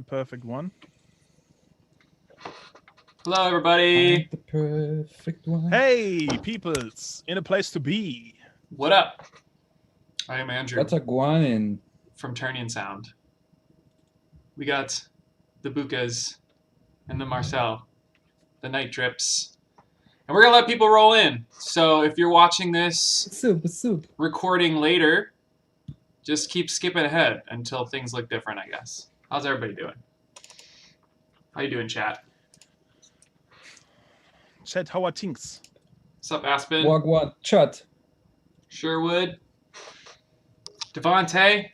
perfect one. Hello, everybody. Find the perfect one. Hey, peoples, in a place to be. What up? I am Andrew What's a guanin? from Turnian Sound. We got the Bukas and the Marcel, the Night Drips, and we're gonna let people roll in. So if you're watching this Soup. recording later, just keep skipping ahead until things look different, I guess. How's everybody doing? How you doing, chat? Chat, how are things? What's up, Aspen? Wagwan. Chut. Sherwood? Devontae?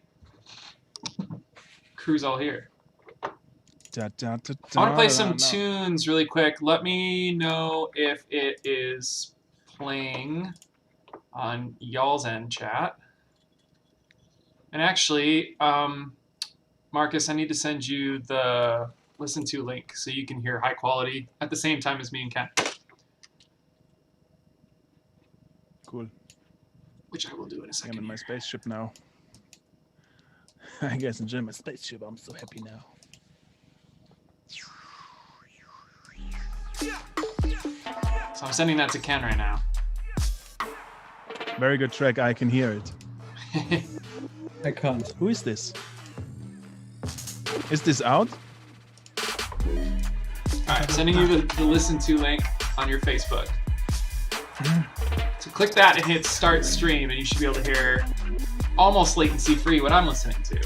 Crew's all here. Da, da, da, I want to play da, some da. tunes really quick. Let me know if it is playing on y'all's end, chat. And actually, Marcus, I need to send you the listen to link so you can hear high quality at the same time as me and Ken, Cool. which I will do in a I'm second. in my here. spaceship now. I guess enjoy my spaceship. I'm so happy now. So I'm sending that to Ken right now. Very good track. I can hear it. I can't. Who is this? Is this out? All right, sending you the listen to link on your Facebook. So click that and hit start stream, and you should be able to hear almost latency free what I'm listening to.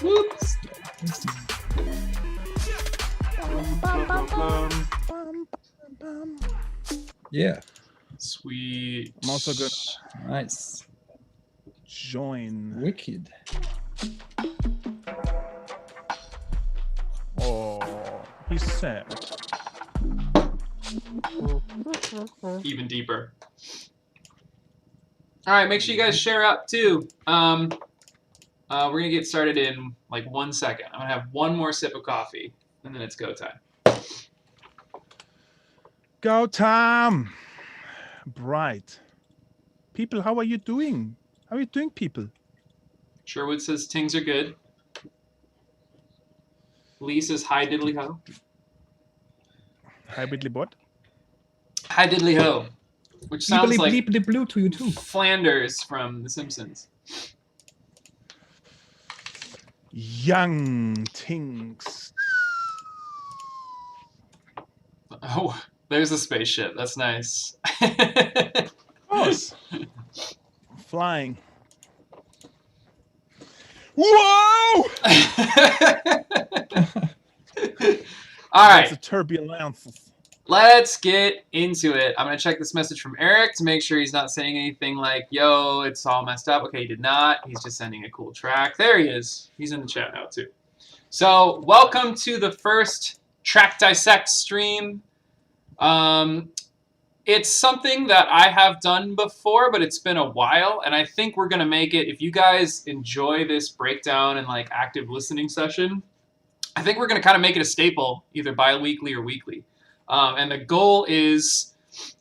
Whoops. Yeah. Sweet. I'm also gonna Nice. join. Wicked. Oh, he's sad. Even deeper. All right, make sure you guys share up too. We're gonna get started in like 1 second. I'm gonna have one more sip of coffee, and then it's go time. Go, Tom! Bright. People, how are you doing? How are you doing, people? Sherwood says tings are good. Lee says hi diddly ho. Hi, Whitley Bot. Hi diddly ho, which sounds like bleep blue to you too. Flanders from The Simpsons. Young Tinks. Oh, there's a spaceship. That's nice. Us. Flying. Whoa! All right. That's a turbulence. Let's get into it. I'm going to check this message from Eric to make sure he's not saying anything like, yo, it's all messed up. Okay, he did not. He's just sending a cool track. There he is. He's in the chat now, too. So, welcome to the first Track Dissect stream. It's something that I have done before, but it's been a while, and I think we're going to make it, if you guys enjoy this breakdown and like active listening session, I think we're going to kind of make it a staple, either bi-weekly or weekly. And the goal is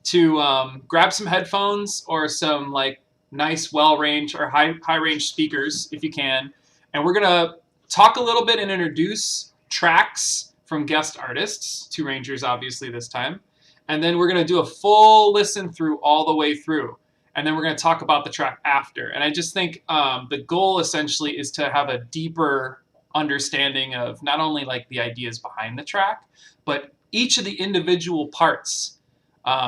to grab some headphones or some like nice well-range or high-range speakers if you can. And we're going to talk a little bit and introduce tracks from guest artists, Two Rangers obviously this time. And then we're going to do a full listen through all the way through. And then we're going to talk about the track after. And I just think the goal essentially is to have a deeper understanding of not only like the ideas behind the track, but each of the individual parts.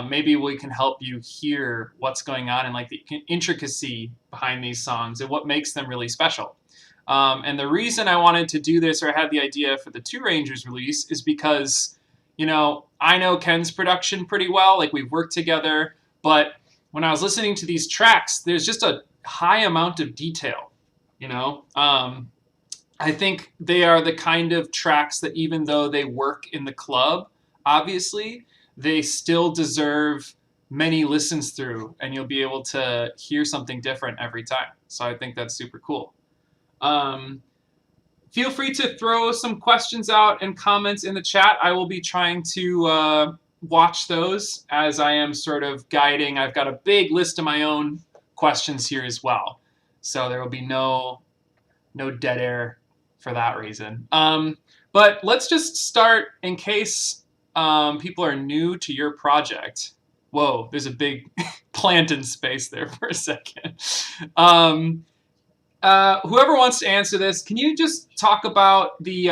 Maybe we can help you hear what's going on and like the intricacy behind these songs and what makes them really special. And the reason I wanted to do this, or I had the idea for the Two Rangers release, is because, you know, I know Ken's production pretty well, like we've worked together, but when I was listening to these tracks, there's just a high amount of detail, you know? I think they are the kind of tracks that even though they work in the club, obviously, they still deserve many listens through, and you'll be able to hear something different every time. So I think that's super cool. Feel free to throw some questions out and comments in the chat. I will be trying to watch those as I am sort of guiding. I've got a big list of my own questions here as well. So there will be no dead air for that reason. But let's just start in case people are new to your project. Whoa, there's a big plant in space there for a second. Whoever wants to answer this, can you just talk about the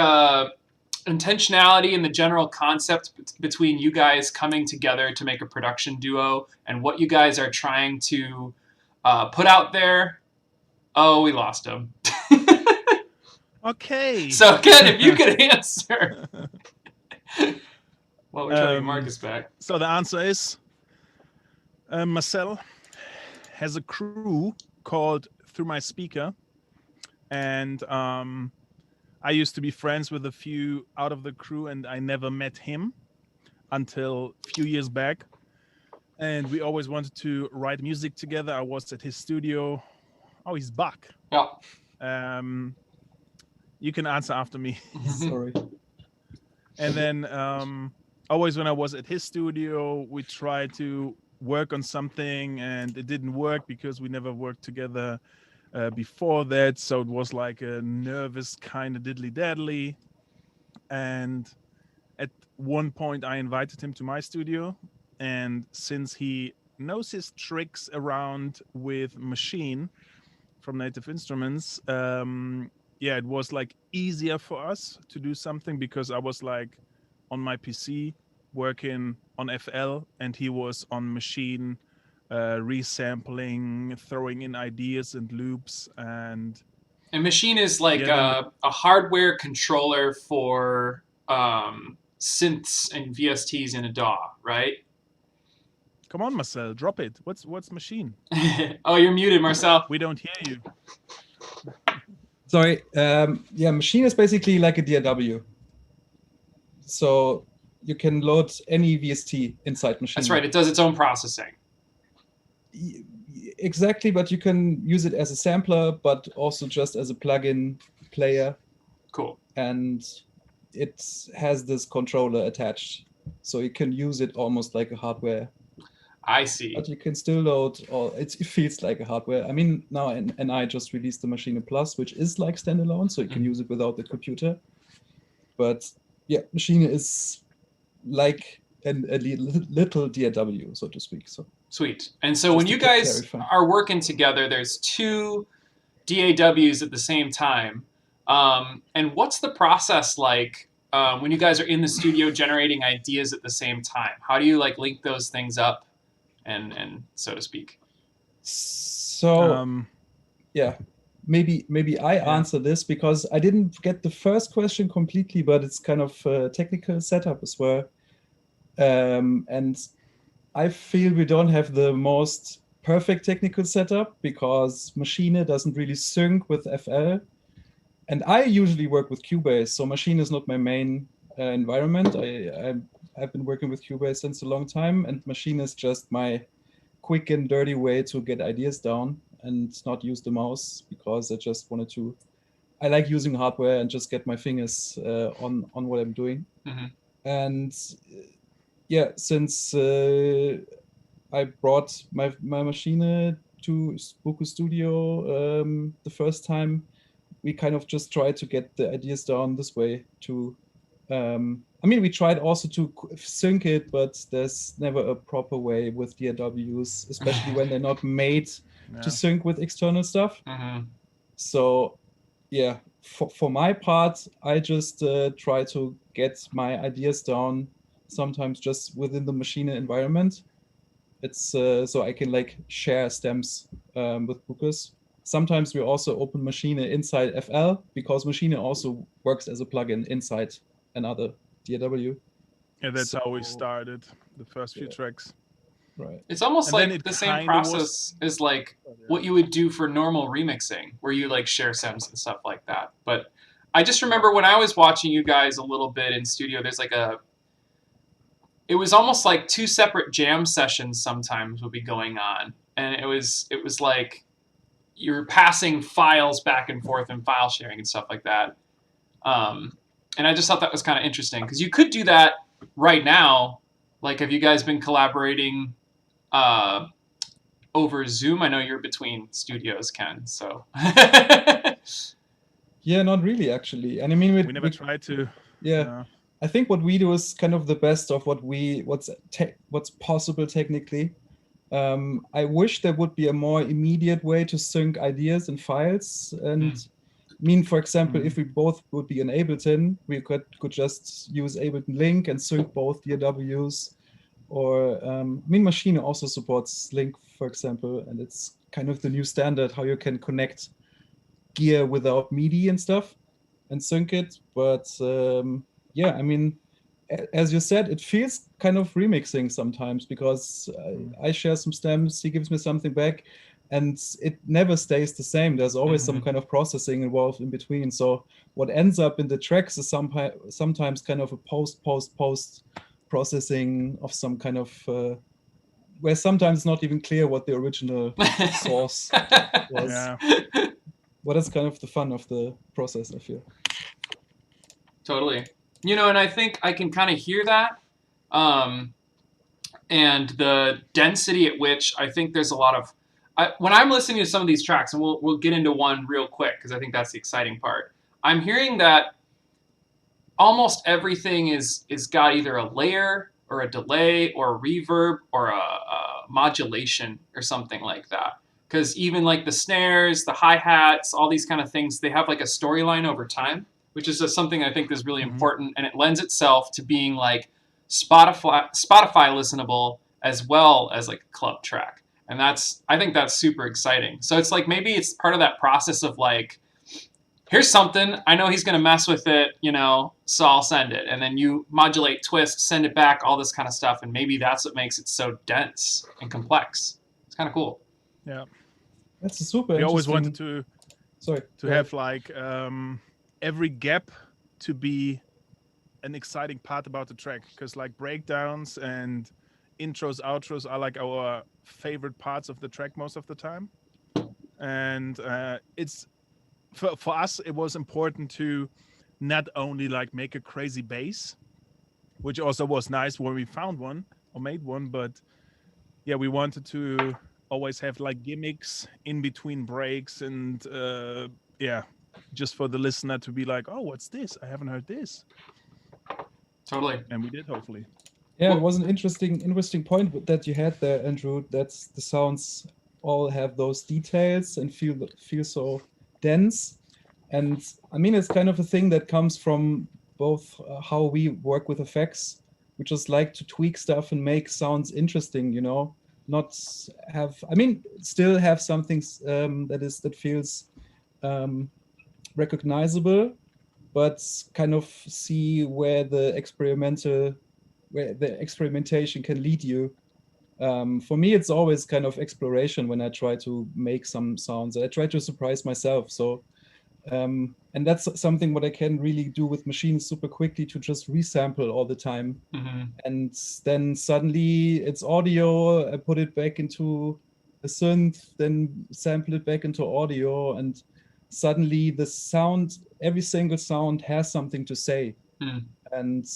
intentionality and the general concept between you guys coming together to make a production duo and what you guys are trying to put out there? Oh, we lost him. Okay. So, Ken, if you could answer. Well, we're trying to get Marcus back. So the answer is Marcel has a crew called Through My Speaker, and I used to be friends with a few out of the crew, and I never met him until a few years back. And we always wanted to write music together. I was at his studio. Oh, he's back. Yeah. You can answer after me. Sorry. And then always when I was at his studio, we tried to work on something, and it didn't work because we never worked together before that. So it was like a nervous kind of diddly-daddly. And at one point, I invited him to my studio. And since he knows his tricks around with Machine from Native Instruments, it was like easier for us to do something because I was like on my PC working on FL and he was on Machine resampling, throwing in ideas and loops. And Machine is like a hardware controller for synths and VSTs in a DAW, right? Come on, Marcel, drop it. What's Machine? Oh, you're muted, Marcel. We don't hear you. Sorry. Machine is basically like a DAW. So you can load any VST inside Machine. That's right. It does its own processing. Exactly, but you can use it as a sampler, but also just as a plugin player. Cool. And it has this controller attached. So you can use it almost like a hardware. I see. But you can still load, or it feels like a hardware. I mean, now and I just released the Machine Plus, which is like standalone, so you can use it without the computer. But yeah, Machine is like a little DAW, so to speak. So sweet. And so when you guys are working together, there's two DAWs at the same time. And what's the process like when you guys are in the studio generating ideas at the same time? How do you like link those things up? And so to speak. So maybe I answer this because I didn't get the first question completely, but it's kind of a technical setup as well. And I feel we don't have the most perfect technical setup because Machine doesn't really sync with FL. And I usually work with Cubase, so Machine is not my main environment. I've been working with Cubase since a long time, and Machine is just my quick and dirty way to get ideas down and not use the mouse because I just wanted to. I like using hardware and just get my fingers on what I'm doing. Mm-hmm. And since I brought my Machine to Boku Studio the first time, we kind of just tried to get the ideas down this way to. We tried also to sync it, but there's never a proper way with DAWs, especially when they're not made to sync with external stuff. Mm-hmm. So, for my part, I just try to get my ideas down, sometimes just within the Machine environment. It's so I can like share stems with Bookers. Sometimes we also open Machine inside FL because Machine also works as a plugin inside another DAW. Yeah, that's how we started the first few tracks. Right. It's almost like the same process as like what you would do for normal remixing, where you like share stems and stuff like that. But I just remember when I was watching you guys a little bit in studio, there's like it was almost like two separate jam sessions sometimes would be going on. And it was like you're passing files back and forth and file sharing and stuff like that. And I just thought that was kind of interesting because you could do that right now. Like, have you guys been collaborating over Zoom? I know you're between studios, Ken. So Yeah, not really actually. And I mean, We never tried to. yeah. I think what we do is kind of the best of what's possible technically. I wish there would be a more immediate way to sync ideas and files. And I mean, for example, if we both would be in Ableton, we could just use Ableton Link and sync both DAWs. Or I mean, Machine also supports Link, for example, and it's kind of the new standard how you can connect gear without MIDI and stuff and sync it. But yeah, I mean, as you said, it feels kind of remixing sometimes because I share some stems, he gives me something back, and it never stays the same. There's always some kind of processing involved in between. So what ends up in the tracks is sometimes kind of a post processing of some kind of where sometimes it's not even clear what the original source was. Yeah. But that's kind of the fun of the process, I feel. Totally. You know, and I think I can kind of hear that. And the density at which I think there's a lot of... when I'm listening to some of these tracks, and we'll get into one real quick, because I think that's the exciting part, I'm hearing that almost everything is got either a layer or a delay or a reverb or a modulation or something like that. Because even like the snares, the hi-hats, all these kind of things, they have like a storyline over time, which is just something I think is really important, and it lends itself to being like Spotify listenable as well as like a club track. And I think that's super exciting. So it's like maybe it's part of that process of like, here's something, I know he's going to mess with it, you know, so I'll send it. And then you modulate, twist, send it back, all this kind of stuff. And maybe that's what makes it so dense and complex. It's kind of cool. Yeah. That's a super We interesting... always wanted to have like every gap to be an exciting part about the track, because like breakdowns and intros, outros are like our favorite parts of the track most of the time. And it's for us, it was important to not only like make a crazy bass, which also was nice when we found one or made one, but yeah, we wanted to always have like gimmicks in between breaks, and yeah, just for the listener to be like, oh, what's this? I haven't heard this. Totally. And we did, hopefully. Yeah, it was an interesting point that you had there, Andrew. That's the sounds all have those details and feel so dense. And I mean, it's kind of a thing that comes from both how we work with effects. We just like to tweak stuff and make sounds interesting, you know, not have, I mean, still have something that feels recognizable, but kind of see where the experimentation can lead you. For me, it's always kind of exploration when I try to make some sounds. I try to surprise myself. So, and that's something what I can really do with machines super quickly, to just resample all the time. And then suddenly it's audio, I put it back into a synth, then sample it back into audio, and suddenly the sound, every single sound has something to say. And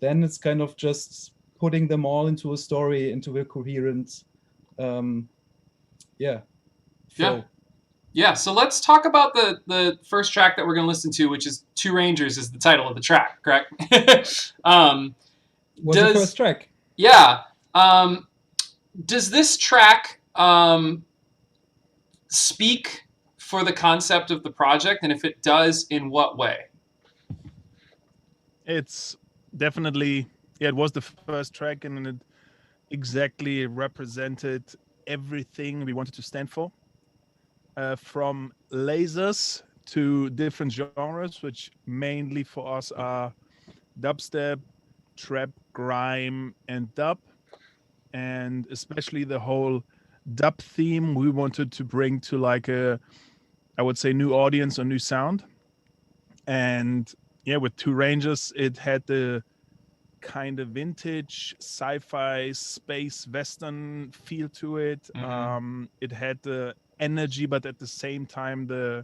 then it's kind of just putting them all into a story, into a coherent, flow. Yeah, so let's talk about the first track that we're going to listen to, which is Two Rangers is the title of the track, correct? Was the first track? Yeah. Does this track speak for the concept of the project? And if it does, in what way? It's definitely, yeah, it was the first track, and it exactly represented everything we wanted to stand for. From lasers to different genres, which mainly for us are dubstep, trap, grime, and dub. And especially the whole dub theme we wanted to bring to like a, I would say, new audience or new sound. And yeah, with Two Rangers, it had the kind of vintage sci-fi space western feel to it. It had the energy, but at the same time the,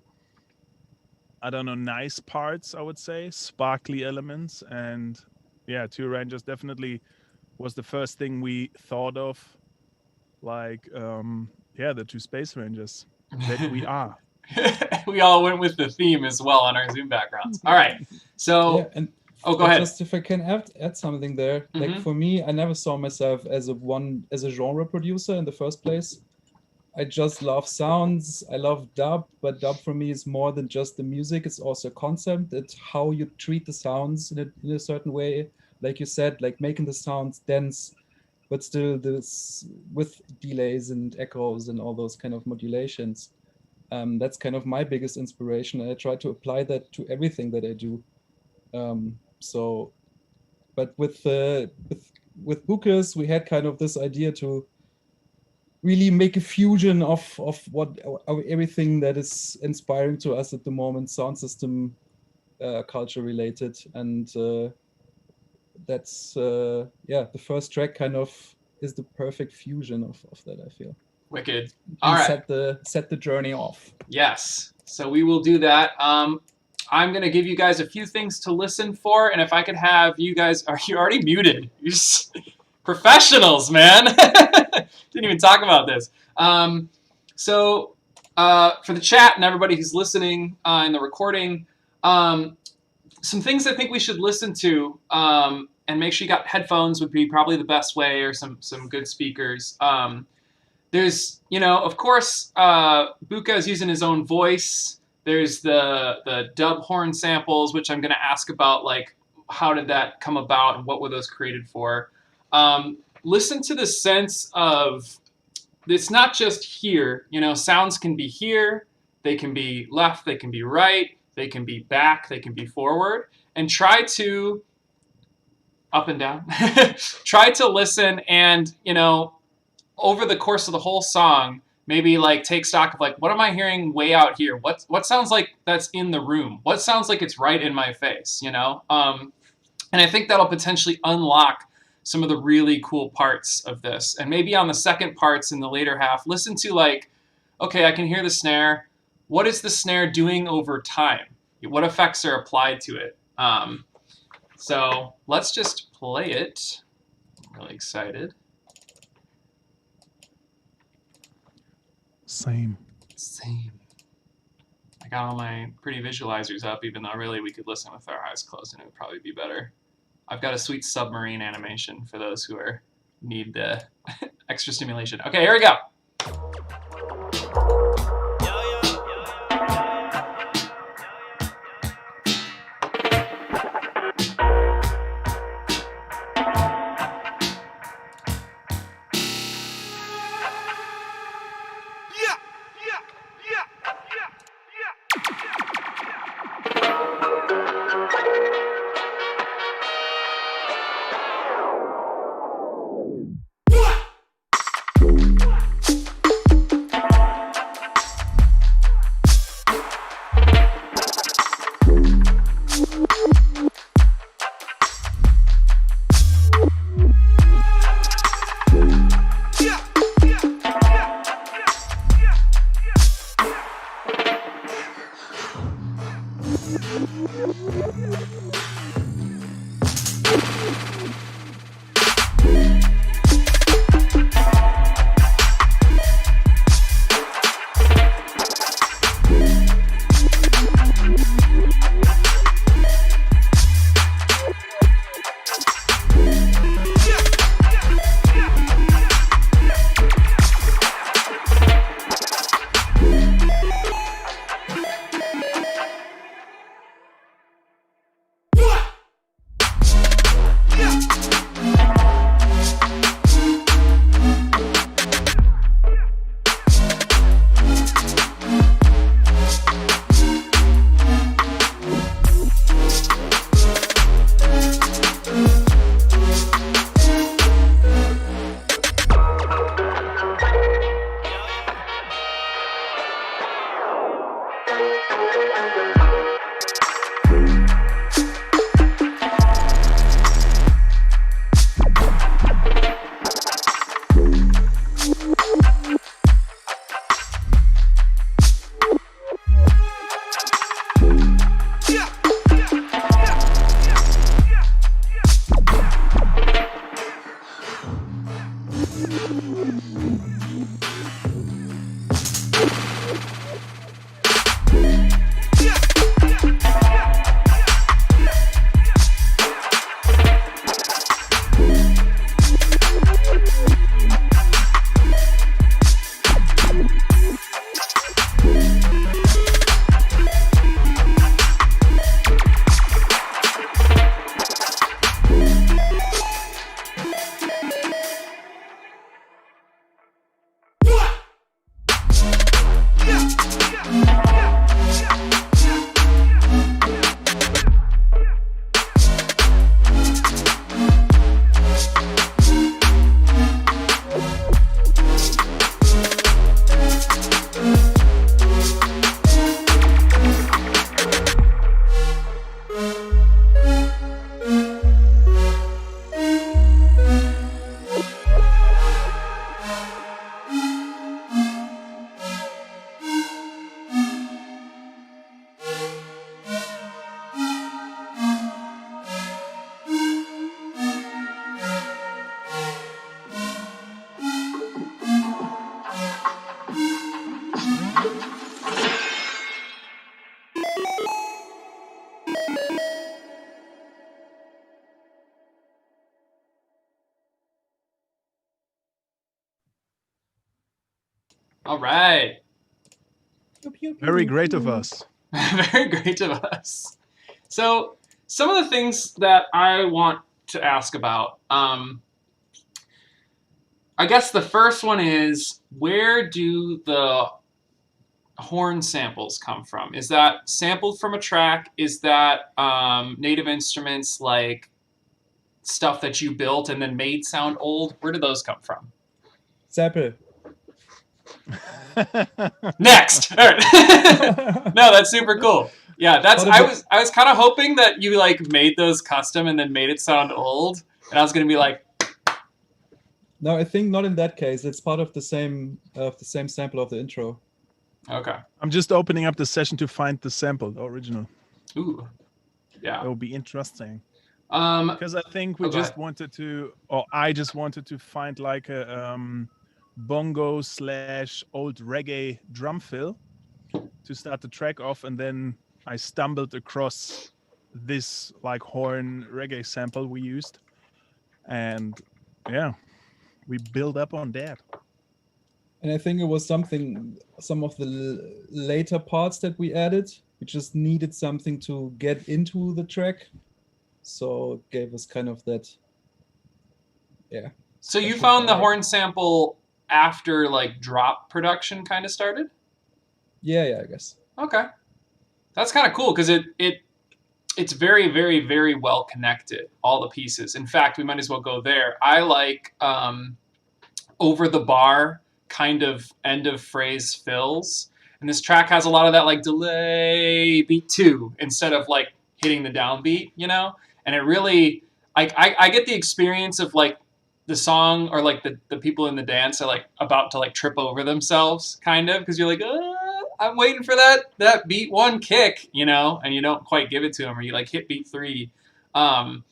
I don't know, nice parts, I would say, sparkly elements. And yeah, Two Rangers definitely was the first thing we thought of, like yeah, the two space rangers that we are. We all went with the theme as well on our Zoom backgrounds. All right. So, Yeah, and go ahead. just if I can add something there, like Mhm. for me, I never saw myself as a genre producer in the first place. I just love sounds. I love dub, but dub for me is more than just the music. It's also a concept. It's how you treat the sounds in a certain way. Like you said, like making the sounds dense, but still this with delays and echoes and all those kind of modulations. That's kind of my biggest inspiration. I try to apply that to everything that I do. So, but with Bukas, we had kind of this idea to really make a fusion of what everything that is inspiring to us at the moment, sound system, culture related, and that's the first track kind of is the perfect fusion of that, I feel. Wicked. And All right. set the journey off. Yes. So we will do that. I'm going to give you guys a few things to listen for, and if I could have you guys... Are you already muted? You're just professionals, man. Didn't even talk about this. So for the chat and everybody who's listening in the recording, some things I think we should listen to, and make sure you got headphones would be probably the best way, or some good speakers. There's, of course, Buka is using his own voice. There's the dub horn samples, which I'm going to ask about, like, how did that come about and what were those created for? Listen to the sense of, it's not just here. Sounds can be here, they can be left, they can be right, they can be back, they can be forward, and try to, up and down, try to listen and, over the course of the whole song, maybe like take stock of like, what am I hearing way out here? What sounds like that's in the room? What sounds like it's right in my face, And I think that'll potentially unlock some of the really cool parts of this. And maybe on the second parts in the later half, listen to like, okay, I can hear the snare. What is the snare doing over time? What effects are applied to it? So let's just play it. I'm really excited. Same. I got all my pretty visualizers up, even though really we could listen with our eyes closed and it would probably be better. I've got a sweet submarine animation for those who need the extra stimulation. Okay, here we go. All right. Very great of us. Very great of us. So, some of the things that I want to ask about, I guess the first one is, where do the horn samples come from? Is that sampled from a track? Is that native instruments, like stuff that you built and then made sound old? Where do those come from? Sample. Next. All right. No, that's super cool. Yeah, that's. I was kind of hoping that you like made those custom and then made it sound old, and I was gonna be like, No, I think not in that case. It's part of the same sample of the intro. okay. I'm just opening up the session to find the sample, the original. Ooh. Yeah. It will be interesting. Um, Because I think we go just ahead. wanted to, or I just wanted to find like a bongo / old reggae drum fill to start the track off, and then I stumbled across this like horn reggae sample we used, and yeah, we build up on that. And I think it was some of the later parts that we added. We just needed something to get into the track. So it gave us kind of that, yeah. So you special found the vibe. horn sample after like drop production kind of started? Yeah, I guess. Okay. That's kind of cool because it's very, very, very well connected, all the pieces. In fact, we might as well go there. I like over the bar kind of end of phrase fills. And this track has a lot of that like delay beat 2 instead of like hitting the downbeat, you know? And it really, I get the experience of like the song or like the people in the dance are like about to like trip over themselves kind of because you're like, I'm waiting for that beat 1 kick, you know, and you don't quite give it to them, or you like hit beat 3. And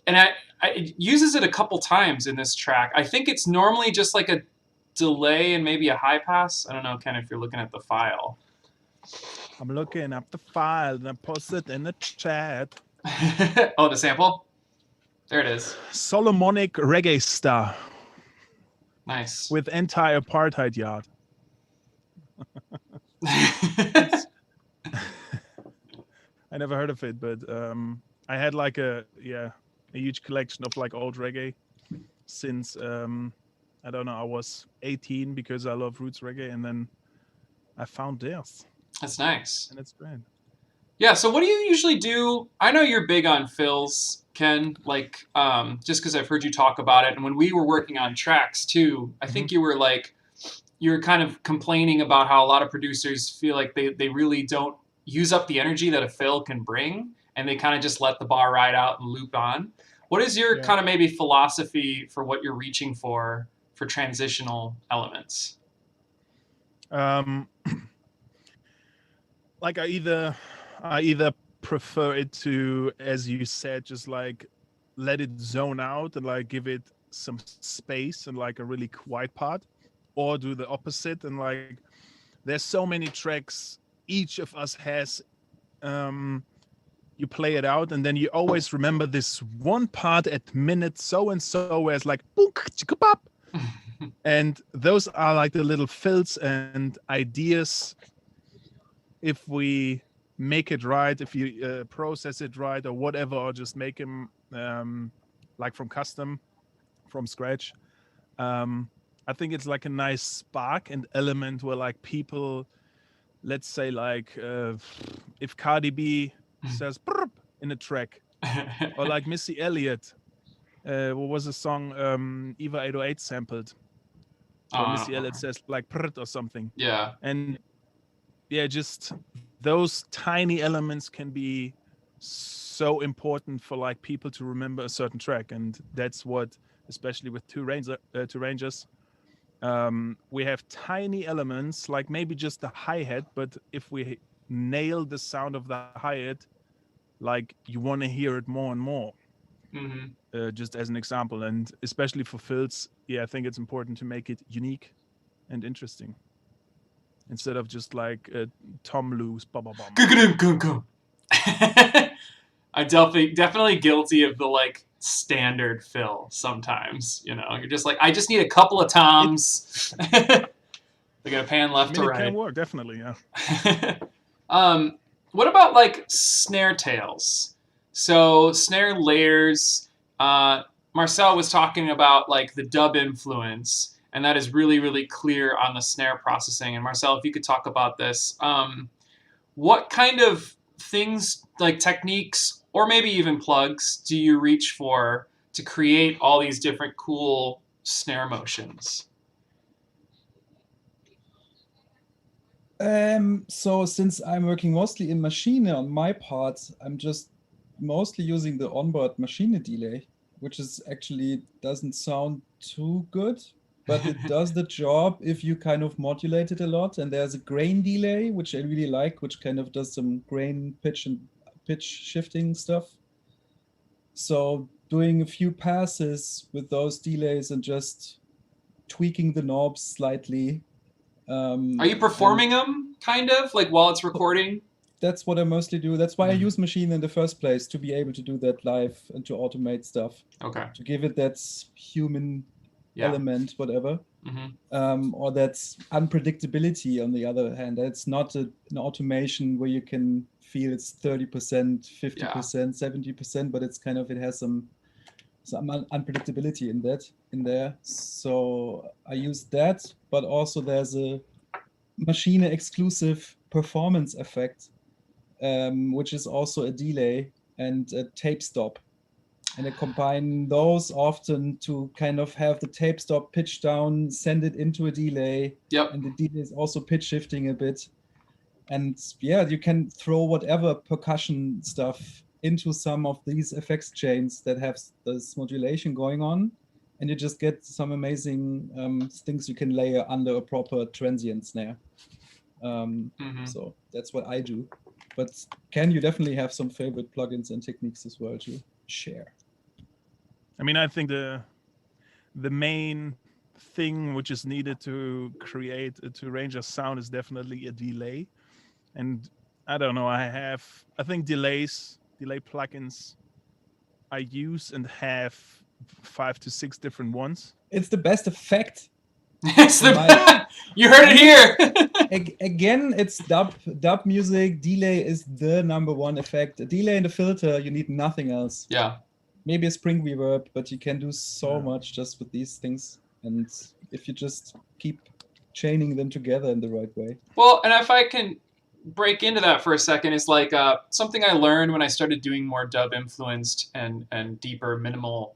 it uses it a couple times in this track. I think it's normally just like a delay and maybe a high pass. I don't know, Ken, if you're looking at the file. I'm looking up the file and I post it in the chat. Oh, the sample? There it is. Solomonic reggae star Nice. with anti-apartheid yard. I never heard of it, but I had like a huge collection of like old reggae since I don't know, I was 18 because I love roots reggae, and then I found this. That's nice. And it's great. Yeah, so what do you usually do? I know you're big on fills, Ken, like just because I've heard you talk about it. And when we were working on tracks too, I think you were like, you were kind of complaining about how a lot of producers feel like they really don't use up the energy that a fill can bring, and they kind of just let the bar ride out and loop on. What is your kind of maybe philosophy for what you're reaching for transitional elements? Like I either prefer it to, as you said, just like let it zone out and like give it some space and like a really quiet part, or do the opposite and like there's so many tracks each of us has. You play it out and then you always remember this one part at minute so and so where it's like and those are like the little fills and ideas. If we make it right, if you process it right or whatever, or just make them like from scratch, I think it's like a nice spark and element where like people, let's say like if Cardi B says "Brrp" in a track, or like Missy Elliott, what was the song Eva 808 sampled, where Missy Elliott says like "Prrt" or something. Yeah. And yeah, just those tiny elements can be so important for like people to remember a certain track, and that's what, especially with Two Rangers, we have tiny elements like maybe just the hi-hat, but if we nail the sound of the hi-hat, like you want to hear it more and more. Just as an example, and especially for fills, I think it's important to make it unique and interesting instead of just like Tom Lew's I'm definitely guilty of the like standard fill sometimes, you know. You're just like, I just need a couple of toms. They're gonna pan I left mean, to it can right. work, definitely, yeah. What about like snare tails? So snare layers. Marcel was talking about like the dub influence, and that is really, really clear on the snare processing. And Marcel, if you could talk about this, what kind of things, like techniques, or maybe even plugs, do you reach for to create all these different cool snare motions? So since I'm working mostly in machine on my part, I'm just mostly using the onboard machine delay, which is actually doesn't sound too good, but it does the job if you kind of modulate it a lot. And there's a grain delay, which I really like, which kind of does some grain pitch and pitch shifting stuff. So doing a few passes with those delays and just tweaking the knobs slightly. Are you And performing them kind of like while it's recording? that's what I mostly do. That's why I use machine in the first place, to be able to do that live and to automate stuff, Okay. to give it that human Yeah. element, whatever, Mm-hmm. or that unpredictability. On the other hand, it's not an automation where you can feel it's 30%, 50%, 70%, but it's kind of, it has some unpredictability in there. So I use that, but also there's a machine exclusive performance effect, which is also a delay and a tape stop. And I combine those often to kind of have the tape stop pitch down, send it into a delay. Yep. And the delay is also pitch shifting a bit. And yeah, you can throw whatever percussion stuff into some of these effects chains that have this modulation going on. And you just get some amazing things you can layer under a proper transient snare. So that's what I do. But Ken, you definitely have some favorite plugins and techniques as well to share. I mean, I think the main thing which is needed to to arrange a sound is definitely a delay. And I don't know, I think delay plugins I use and have 5 to 6 different ones. It's the best effect. It's the you heard it here. Again, it's dub music. Delay is the number one effect. A delay and a filter, you need nothing else. Yeah. Maybe a spring reverb, but you can do so much just with these things. And if you just keep chaining them together in the right way. Well, and if I can break into that for a second, is like something I learned when I started doing more dub influenced and deeper minimal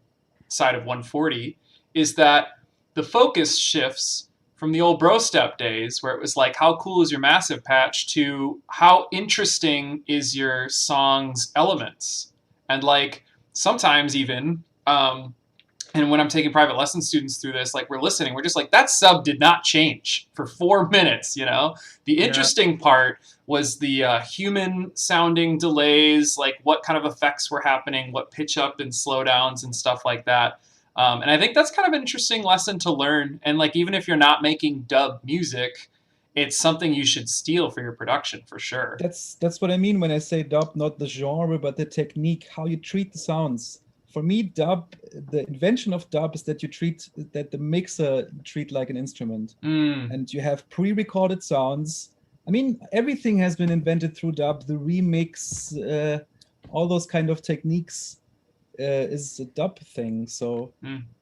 side of 140 is that the focus shifts from the old bro step days where it was like, how cool is your massive patch, to how interesting is your song's elements. And like sometimes even, and when I'm taking private lesson students through this, like we're listening, we're just like, that sub did not change for 4 minutes, you know? The interesting part was the human sounding delays, like what kind of effects were happening, what pitch up and slowdowns and stuff like that. And I think that's kind of an interesting lesson to learn. And like, even if you're not making dub music, it's something you should steal for your production for sure. That's what I mean when I say dub, not the genre, but the technique, how you treat the sounds. For me, dub, the invention of dub is that the mixer treat like an instrument. And you have pre-recorded sounds. I mean, everything has been invented through dub. The remix, all those kind of techniques is a dub thing. So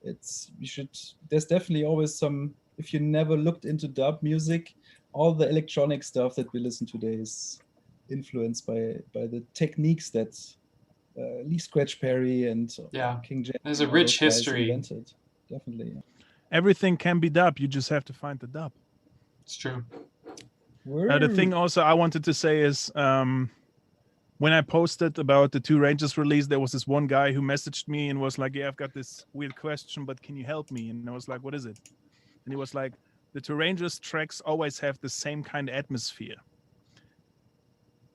there's definitely always some, if you never looked into dub music, all the electronic stuff that we listen today is influenced by the techniques that Lee Scratch Perry and King James. There's a rich history. Invented. Definitely. Everything can be dub. You just have to find the dub. It's true. The thing also I wanted to say is when I posted about the Two Rangers release, there was this one guy who messaged me and was like, yeah, I've got this weird question, but can you help me? And I was like, what is it? And he was like, the Two Rangers tracks always have the same kind of atmosphere.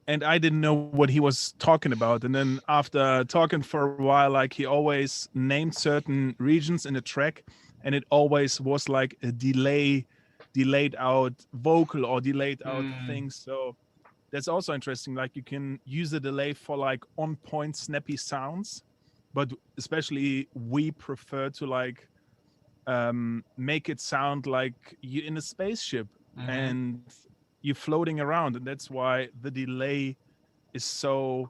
And I didn't know what he was talking about. And then after talking for a while, like he always named certain regions in a track, and it always was like a delayed out vocal or delayed out things. So that's also interesting. Like you can use a delay for like on point snappy sounds, but especially we prefer to like make it sound like you're in a spaceship. and you're floating around, and that's why the delay is so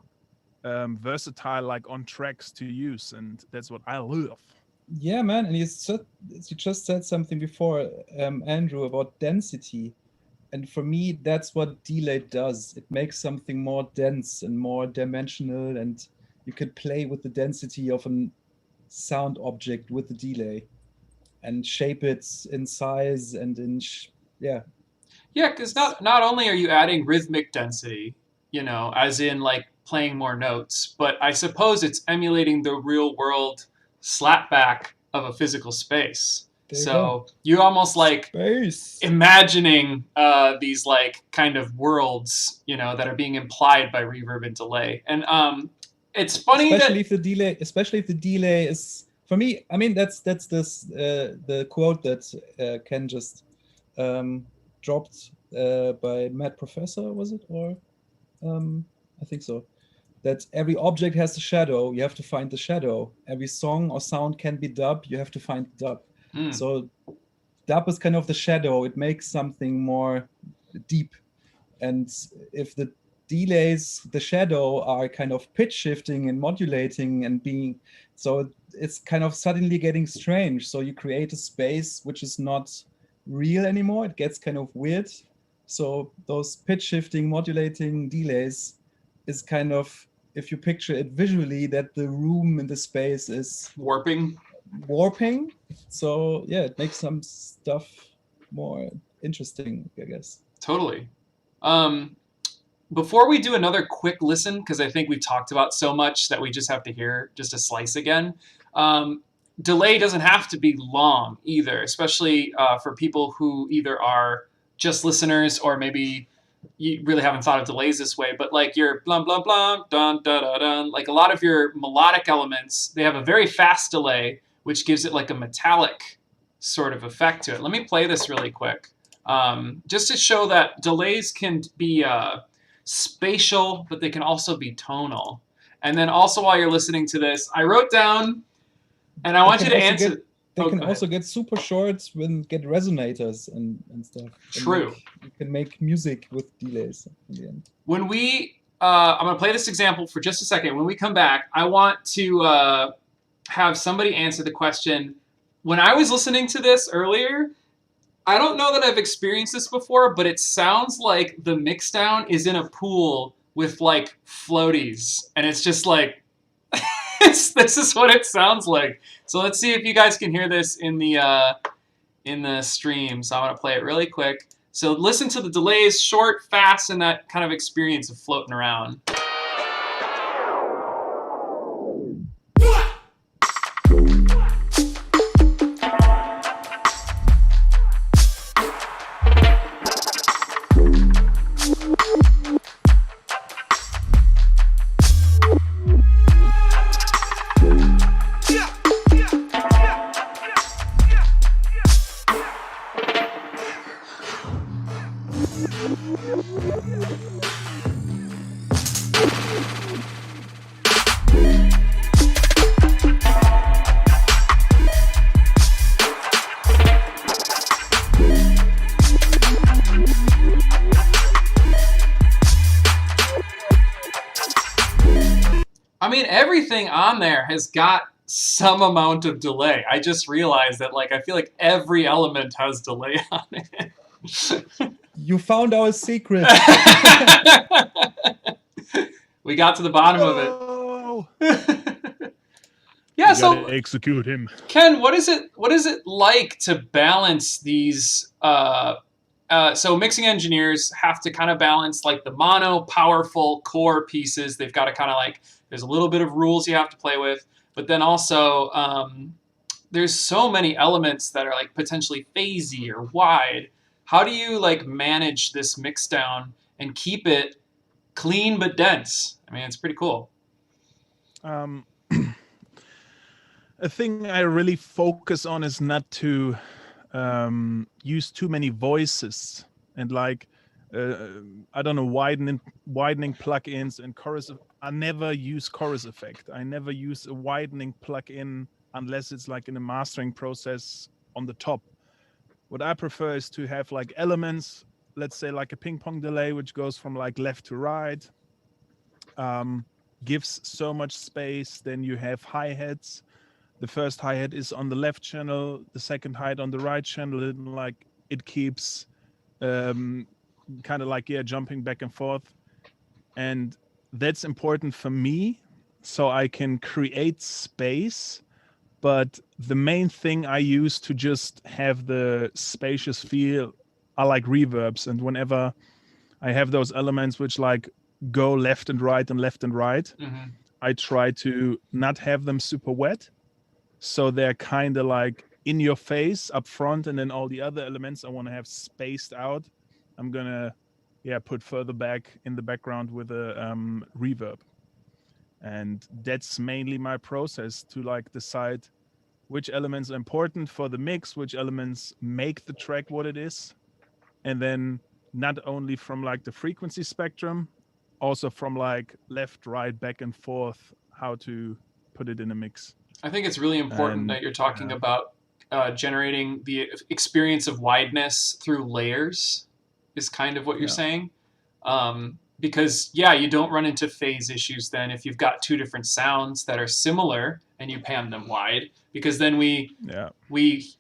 versatile, like on tracks to use, and that's what I love. Yeah, man, and you just said something before, Andrew, about density. And for me, that's what delay does. It makes something more dense and more dimensional, and you can play with the density of a sound object with the delay and shape it in size and yeah. Yeah, because not only are you adding rhythmic density, you know, as in like playing more notes, but I suppose it's emulating the real world slapback of a physical space. There you So go. you're almost like Space. imagining these like kind of worlds, you know, that are being implied by reverb and delay. And it's funny especially if the delay is, for me, I mean, that's this the quote that Ken just dropped by Matt Professor, was it? Or I think so. That every object has a shadow, you have to find the shadow. Every song or sound can be dub, you have to find dub. So dub is kind of the shadow. It makes something more deep. And if the delays, the shadow, are kind of pitch shifting and modulating and being, so it's kind of suddenly getting strange. So you create a space which is not real anymore. It gets kind of weird. So those pitch shifting, modulating delays is kind of, if you picture it visually, that the room in the space is warping. So yeah, it makes some stuff more interesting, I guess. Totally. Before we do another quick listen, because I think we've talked about so much that we just have to hear just a slice again. Delay doesn't have to be long either, especially for people who either are just listeners or maybe you really haven't thought of delays this way, but like your blah, blah, blah, dun, dun, dun, dun, like a lot of your melodic elements, they have a very fast delay, which gives it like a metallic sort of effect to it. Let me play this really quick, just to show that delays can be spatial, but they can also be tonal. And then also while you're listening to this, I wrote down, and I want you to answer. They can also get super short when get resonators and stuff. True. You can make music with delays in the end. When we, I'm going to play this example for just a second. When we come back, I want to have somebody answer the question. When I was listening to this earlier, I don't know that I've experienced this before, but it sounds like the mixdown is in a pool with like floaties. And it's just like, this is what it sounds like. So let's see if you guys can hear this in the stream. So I'm going to play it really quick. So listen to the delays, short, fast, and that kind of experience of floating around. I mean, everything on there has got some amount of delay. I just realized that, like, I feel like every element has delay on it. You found our secret. We got to the bottom of it. Yeah, so execute him. Ken, what is it like to balance these? So mixing engineers have to kind of balance like the mono powerful core pieces. They've got to kind of like, there's a little bit of rules you have to play with, but then also there's so many elements that are like potentially phasey or wide. How do you like manage this mix down and keep it clean but dense? I mean, it's pretty cool. A thing I really focus on is not to use too many voices and like I don't know, widening plugins and chorus. I never use chorus effect. I never use a widening plugin unless it's like in a mastering process on the top. what I prefer is to have like elements, let's say like a ping pong delay, which goes from like left to right, gives so much space. Then you have hi-hats. The first hi-hat is on the left channel, the second hi-hat on the right channel, and like it keeps kind of like, yeah, jumping back and forth. And that's important for me, so I can create space. But the main thing I use to just have the spacious feel are like reverbs. And whenever I have those elements which like go left and right and left and right, Mm-hmm. I try to not have them super wet. So they're kind of like in your face up front, and then all the other elements I want to have spaced out. I'm going to, yeah, put further back in the background with a reverb. And that's mainly my process to like decide which elements are important for the mix, which elements make the track what it is. And then not only from like the frequency spectrum, also from like left, right, back and forth, how to put it in a mix. I think it's really important And that you're talking about generating the experience of wideness through layers is kind of what you're saying. Because, yeah, you don't run into phase issues then if you've got two different sounds that are similar and you pan them wide, because then we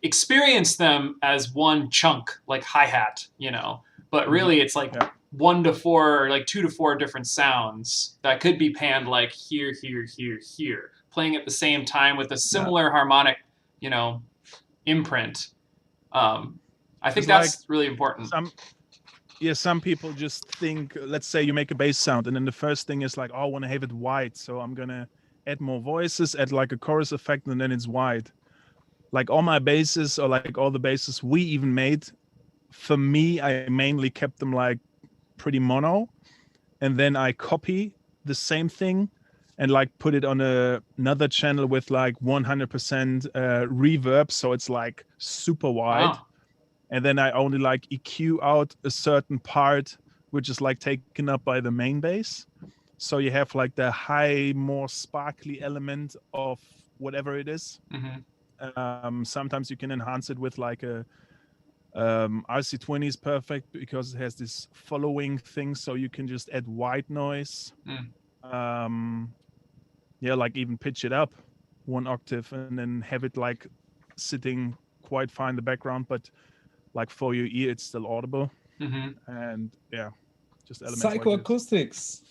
experience them as one chunk, like hi-hat, you know. But really it's like 1 to 4 or like 2 to 4 different sounds that could be panned like here, here, here, here, playing at the same time with a similar harmonic, you know, imprint. I think that's like really important. Some people just think, let's say you make a bass sound, and then the first thing is like, oh, I want to have it wide, so I'm going to add more voices, add like a chorus effect, and then it's wide. Like all my basses, or like all the basses we even made, for me, I mainly kept them like pretty mono, and then I copy the same thing and like put it on another channel with like 100% reverb, so it's like super wide. Wow. And then I only like EQ out a certain part, which is like taken up by the main bass. So you have like the high, more sparkly element of whatever it is. Mm-hmm. Sometimes you can enhance it with like a RC20 is perfect because it has this following thing, so you can just add white noise. Yeah, like even pitch it up 1 octave and then have it like sitting quite far in the background, but like for your ear it's still audible. And yeah, just elements psychoacoustics.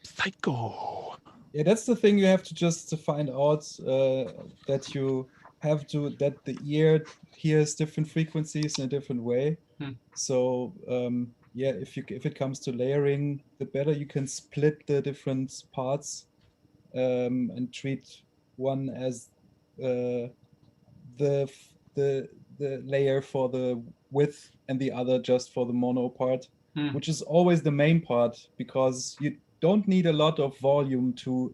Psycho. Yeah, that's the thing you have to just find out, that you have to, that the ear hears different frequencies in a different way. So yeah, if it comes to layering, the better you can split the different parts and treat one as the layer for the width and the other just for the mono part, which is always the main part, because you don't need a lot of volume to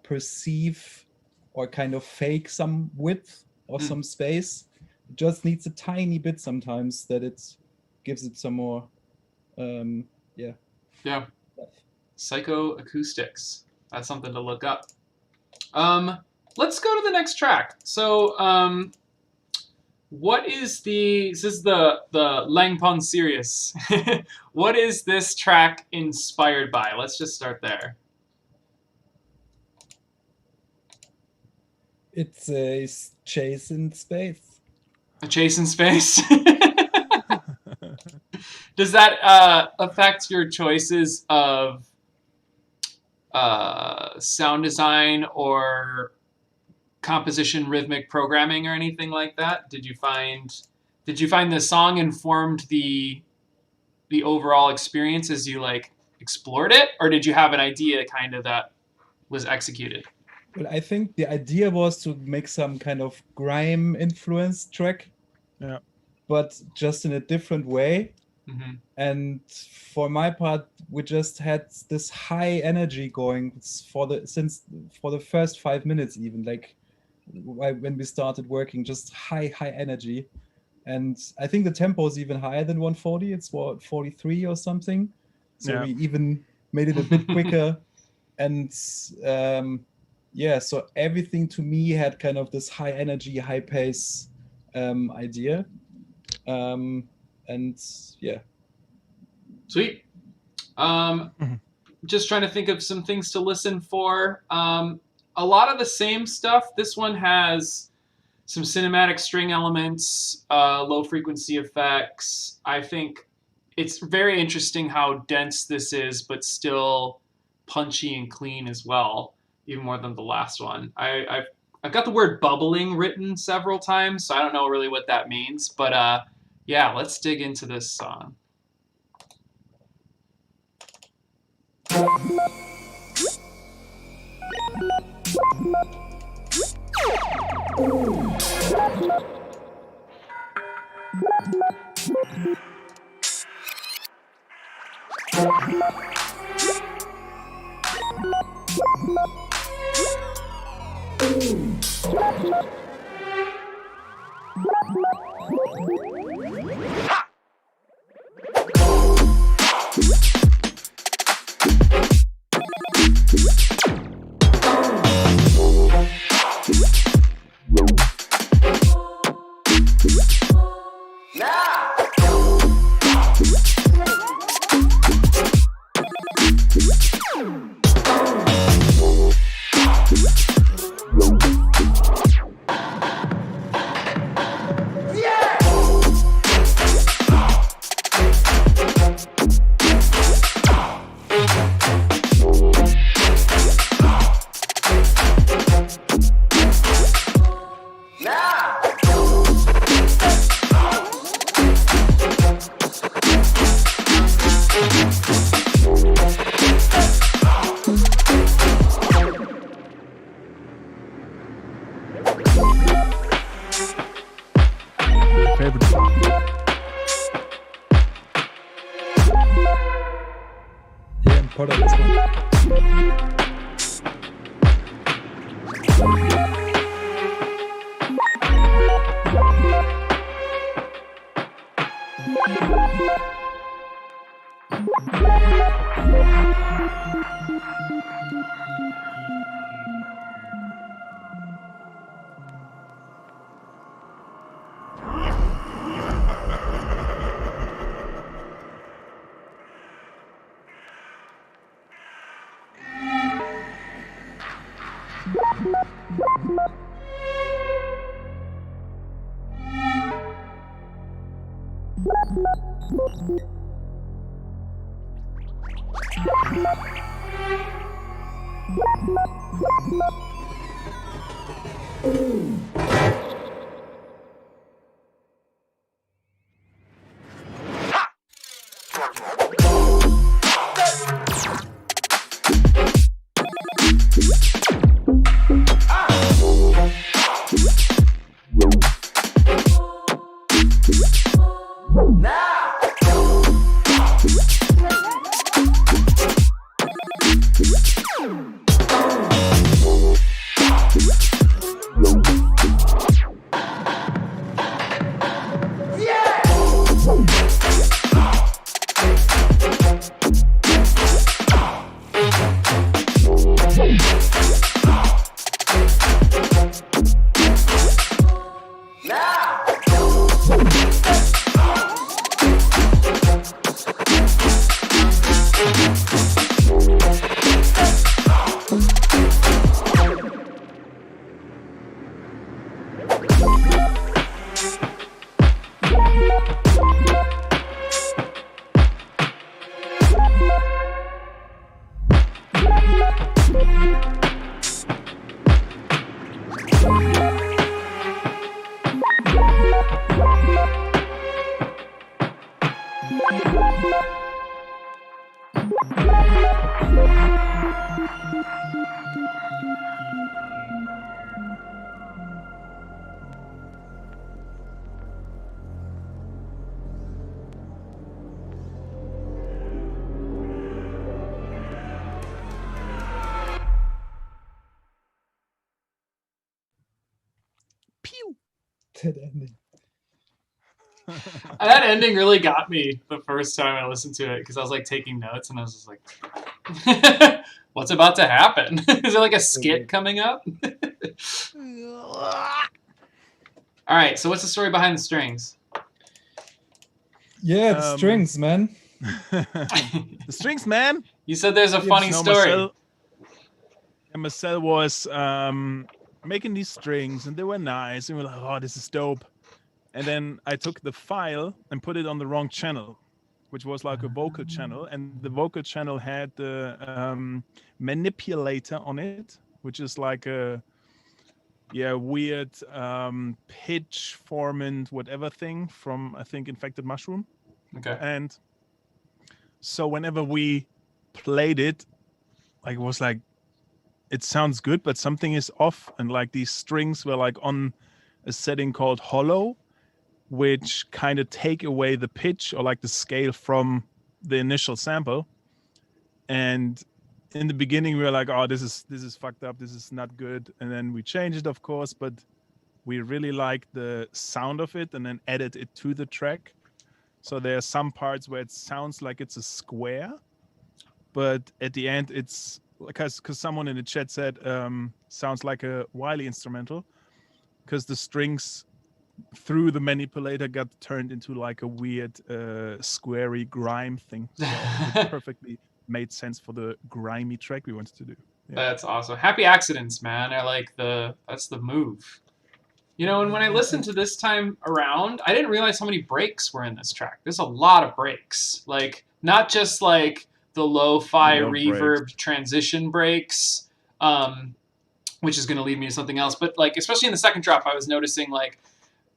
perceive or kind of fake some width or some space. It just needs a tiny bit sometimes that it gives it some more Psychoacoustics. That's something to look up. Let's go to the next track. So what is this is the Langpon Sirius. What is this track inspired by? Let's just start there. It's a chase in space. A chase in space? Does that affect your choices of sound design or composition, rhythmic programming, or anything like that? Did you find the song informed the overall experience as you like explored it, or did you have an idea kind of that was executed? Well, I think the idea was to make some kind of grime influenced track, but just in a different way. And for my part, we just had this high energy going for the first 5 minutes, even like when we started working, just high energy. And I think the tempo is even higher than 140. It's what, 43 or something. So we even made it a bit quicker. And so everything to me had kind of this high energy, high pace idea. And yeah. Sweet. Just trying to think of some things to listen for. A lot of the same stuff. This one has some cinematic string elements, low frequency effects. I think it's very interesting how dense this is, but still punchy and clean as well, even more than the last one. I've got the word bubbling written several times, so I don't know really what that means. But yeah, let's dig into this song. That ending. That ending really got me the first time I listened to it because I was like taking notes and I was just like, what's about to happen? Is there like a skit coming up? All right, so what's the story behind the strings? Yeah, the strings, man. The strings, man. You said there's a funny No, story. Marcel was making these strings, and they were nice, and we were like, "Oh, this is dope." And then I took the file and put it on the wrong channel, which was like a vocal channel, and the vocal channel had the manipulator on it, which is like a weird pitch formant whatever thing from, I think, Infected Mushroom. Okay. And so whenever we played it, like, it was like, it sounds good, but something is off, and like these strings were like on a setting called hollow, which kind of take away the pitch or like the scale from the initial sample. And in the beginning we were like, oh, this is fucked up, this is not good. And then we changed it, of course, but we really liked the sound of it and then added it to the track. So there are some parts where it sounds like it's a square, but at the end it's because someone in the chat said sounds like a Wiley instrumental, because the strings through the manipulator got turned into like a weird squarey grime thing. So it perfectly made sense for the grimy track we wanted to do. Yeah. That's awesome. Happy accidents, man. I like that's the move. You know, and when I listened to this time around, I didn't realize how many breaks were in this track. There's a lot of breaks. Like, not just like the lo-fi reverb breaks. transition breaks, which is going to lead me to something else. But like, especially in the second drop, I was noticing like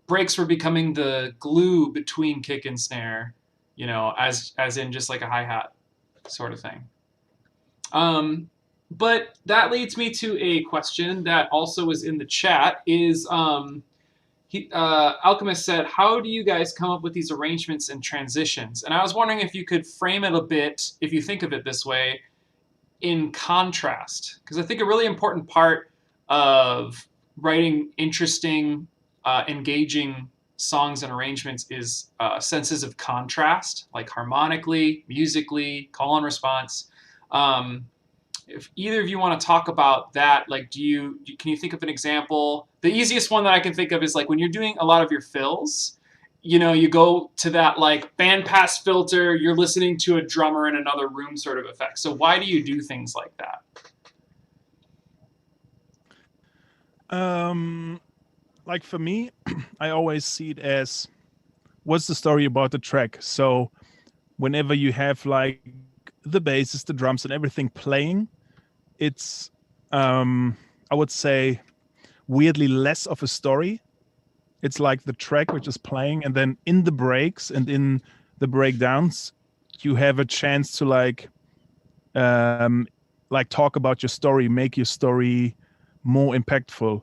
breaks were becoming the glue between kick and snare, you know, as in just like a hi-hat sort of thing. But that leads me to a question that also was in the chat. Is Alchemist said, how do you guys come up with these arrangements and transitions? And I was wondering if you could frame it a bit, if you think of it this way, in contrast. Because I think a really important part of writing interesting, engaging songs and arrangements is senses of contrast, like harmonically, musically, call and response. If either of you want to talk about that, like, can you think of an example? The easiest one that I can think of is like when you're doing a lot of your fills, you know, you go to that like bandpass filter, you're listening to a drummer in another room sort of effect. So why do you do things like that? Like for me, I always see it as, what's the story about the track? So whenever you have like the basses, the drums, and everything playing, it's I would say weirdly less of a story. It's like the track which is playing, and then in the breaks and in the breakdowns you have a chance to like talk about your story, make your story more impactful.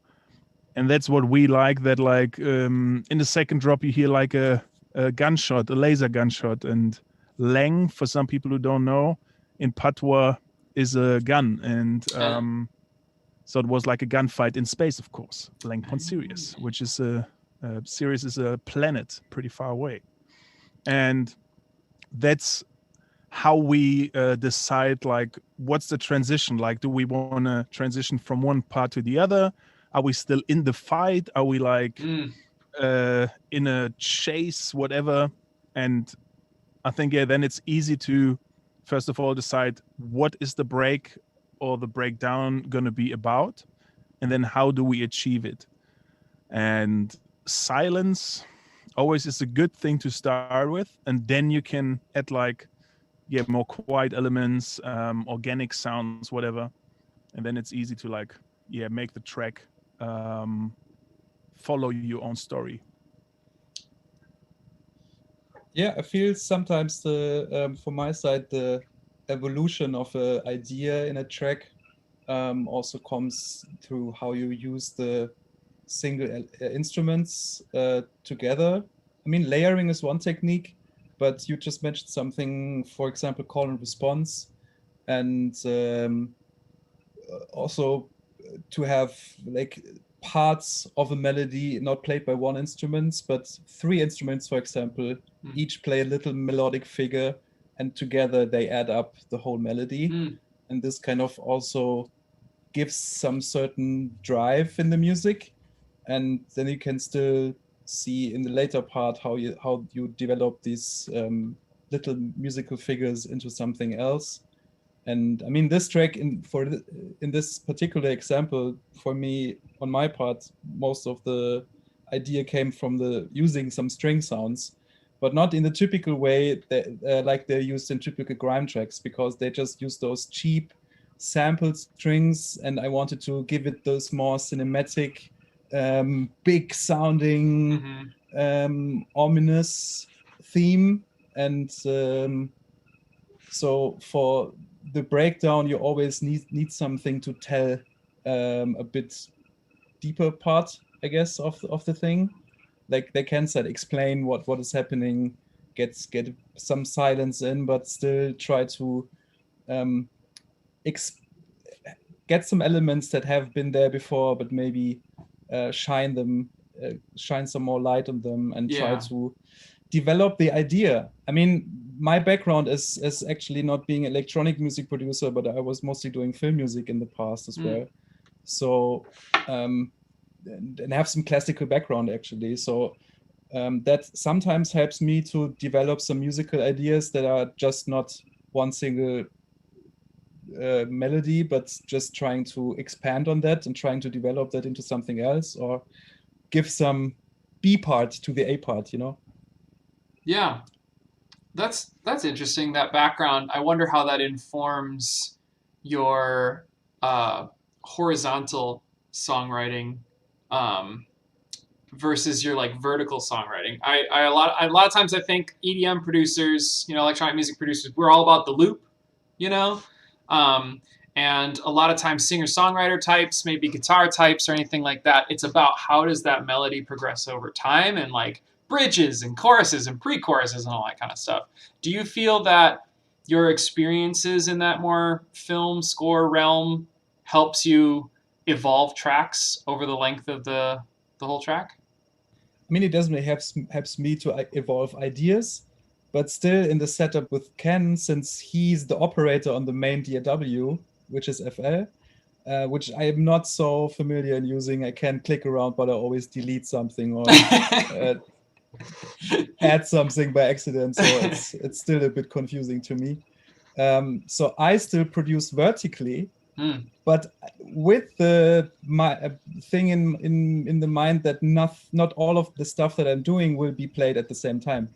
And that's what we like, that like in the second drop you hear like a gunshot, a laser gunshot. And lang, for some people who don't know, in patois is a gun. And so it was like a gunfight in space, of course. Lang Pont Sirius, which is Sirius is a planet pretty far away. And that's how we decide like what's the transition. Like, do we want to transition from one part to the other? Are we still in the fight? Are we like in a chase, whatever? And I think, yeah, then it's easy to, first of all, decide what is the break or the breakdown going to be about, and then how do we achieve it. And silence always is a good thing to start with, and then you can add like more quiet elements, organic sounds, whatever, and then it's easy to like make the track follow your own story. Yeah, I feel sometimes from my side, the evolution of an idea in a track also comes through how you use the single instruments together. I mean, layering is one technique, but you just mentioned something, for example, call and response, and also to have like parts of a melody not played by one instrument, but three instruments, for example, each play a little melodic figure, and together they add up the whole melody. And this kind of also gives some certain drive in the music, and then you can still see in the later part how you develop these little musical figures into something else. And I mean, this track in this particular example, for me, on my part, most of the idea came from using some string sounds, but not in the typical way that like they're used in typical grime tracks, because they just use those cheap sampled strings, and I wanted to give it those more cinematic, big sounding, ominous theme. And so for the breakdown, you always need something to tell a bit deeper part, I guess, of the thing. Like they can explain what is happening, get some silence in, but still try to get some elements that have been there before, but maybe shine some more light on them, and try to develop the idea. I mean, my background is actually not being an electronic music producer, but I was mostly doing film music in the past as well. So, and have some classical background actually. So that sometimes helps me to develop some musical ideas that are just not one single melody, but just trying to expand on that and trying to develop that into something else, or give some B part to the A part, you know? Yeah, that's interesting, that background. I wonder how that informs your horizontal songwriting versus your like vertical songwriting. A lot of times I think EDM producers, electronic music producers, we're all about the loop, and a lot of times singer-songwriter types, maybe guitar types or anything like that, it's about how does that melody progress over time, and like bridges and choruses and pre-choruses and all that kind of stuff. Do you feel that your experiences in that more film score realm helps you evolve tracks over the length of the whole track? I mean, it definitely helps me to evolve ideas, but still in the setup with Ken, since he's the operator on the main DAW, which is FL, which I am not so familiar in using. I can click around, but I always delete something or add something by accident. So it's still a bit confusing to me. So I still produce vertically, but with my thing in the mind that not all of the stuff that I'm doing will be played at the same time.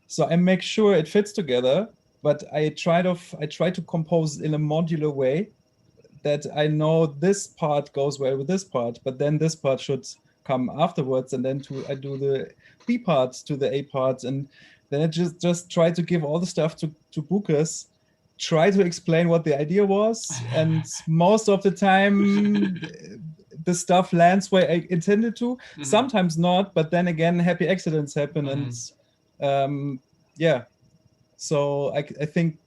So I make sure it fits together, but I try to compose in a modular way, that I know this part goes well with this part, but then this part should come afterwards, and then I do the B part to the A part, and then I just try to give all the stuff to Bukas, try to explain what the idea was, and most of the time the stuff lands where I intended to. Sometimes not, but then again, happy accidents happen, and yeah. So I think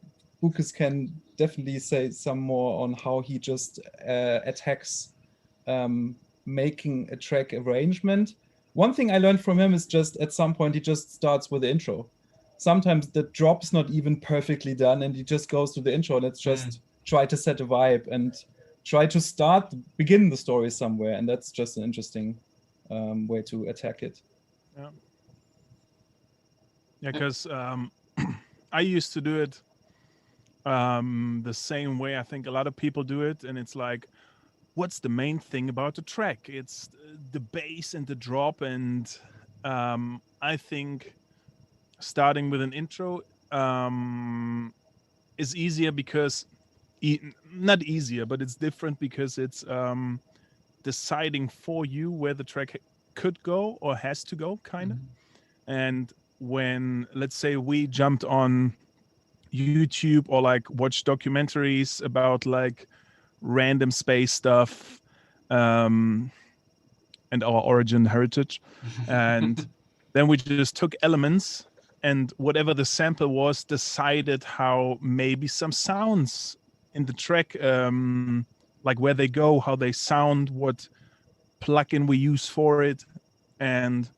Bukas can definitely say some more on how he just attacks making a track arrangement. One thing I learned from him is just at some point he just starts with the intro. Sometimes the drop's not even perfectly done, and he just goes to the intro, and it's just try to set a vibe and try to begin the story somewhere, and that's just an interesting way to attack it. Yeah, because I used to do it the same way I think a lot of people do it, and it's like, what's the main thing about the track? It's the bass and the drop, and I think starting with an intro is easier because not easier, but it's different because it's deciding for you where the track could go or has to go, kind of. And when, let's say, we jumped on YouTube or like watch documentaries about like random space stuff and our origin heritage, and then we just took elements, and whatever the sample was, decided how maybe some sounds in the track, like where they go, how they sound, what plugin we use for it. And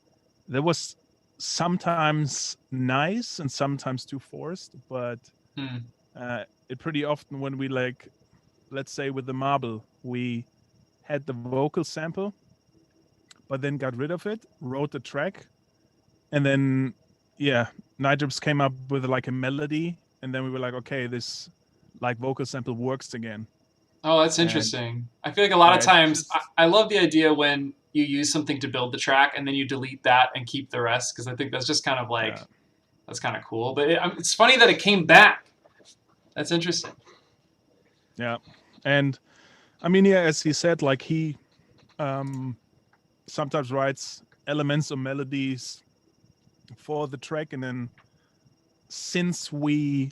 there was sometimes nice and sometimes too forced, but it pretty often, when we like, let's say with the marble, we had the vocal sample, but then got rid of it, wrote the track, and then Nightdrips came up with like a melody, and then we were like, okay, this like vocal sample works again. Oh, that's And interesting. I feel like a lot of it times just I love the idea when you use something to build the track and then you delete that and keep the rest, because I think that's just kind of like that's kind of cool. But it's funny that it came back. That's interesting. Yeah, and I mean, yeah, as he said, like he sometimes writes elements or melodies for the track, and then since we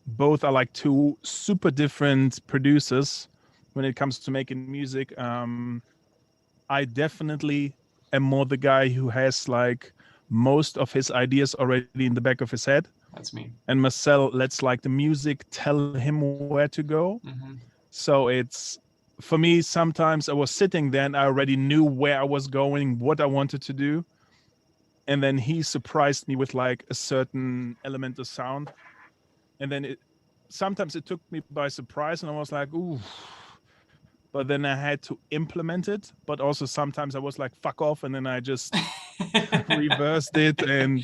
both are like two super different producers when it comes to making music, I definitely am more the guy who has like most of his ideas already in the back of his head. That's me. And Marcel lets like the music tell him where to go. Mm-hmm. So it's, for me, sometimes I was sitting there and I already knew where I was going, what I wanted to do. And then he surprised me with like a certain element of sound. And then sometimes it took me by surprise and I was like, ooh. But then I had to implement it. But also sometimes I was like, fuck off. And then I just reversed it. And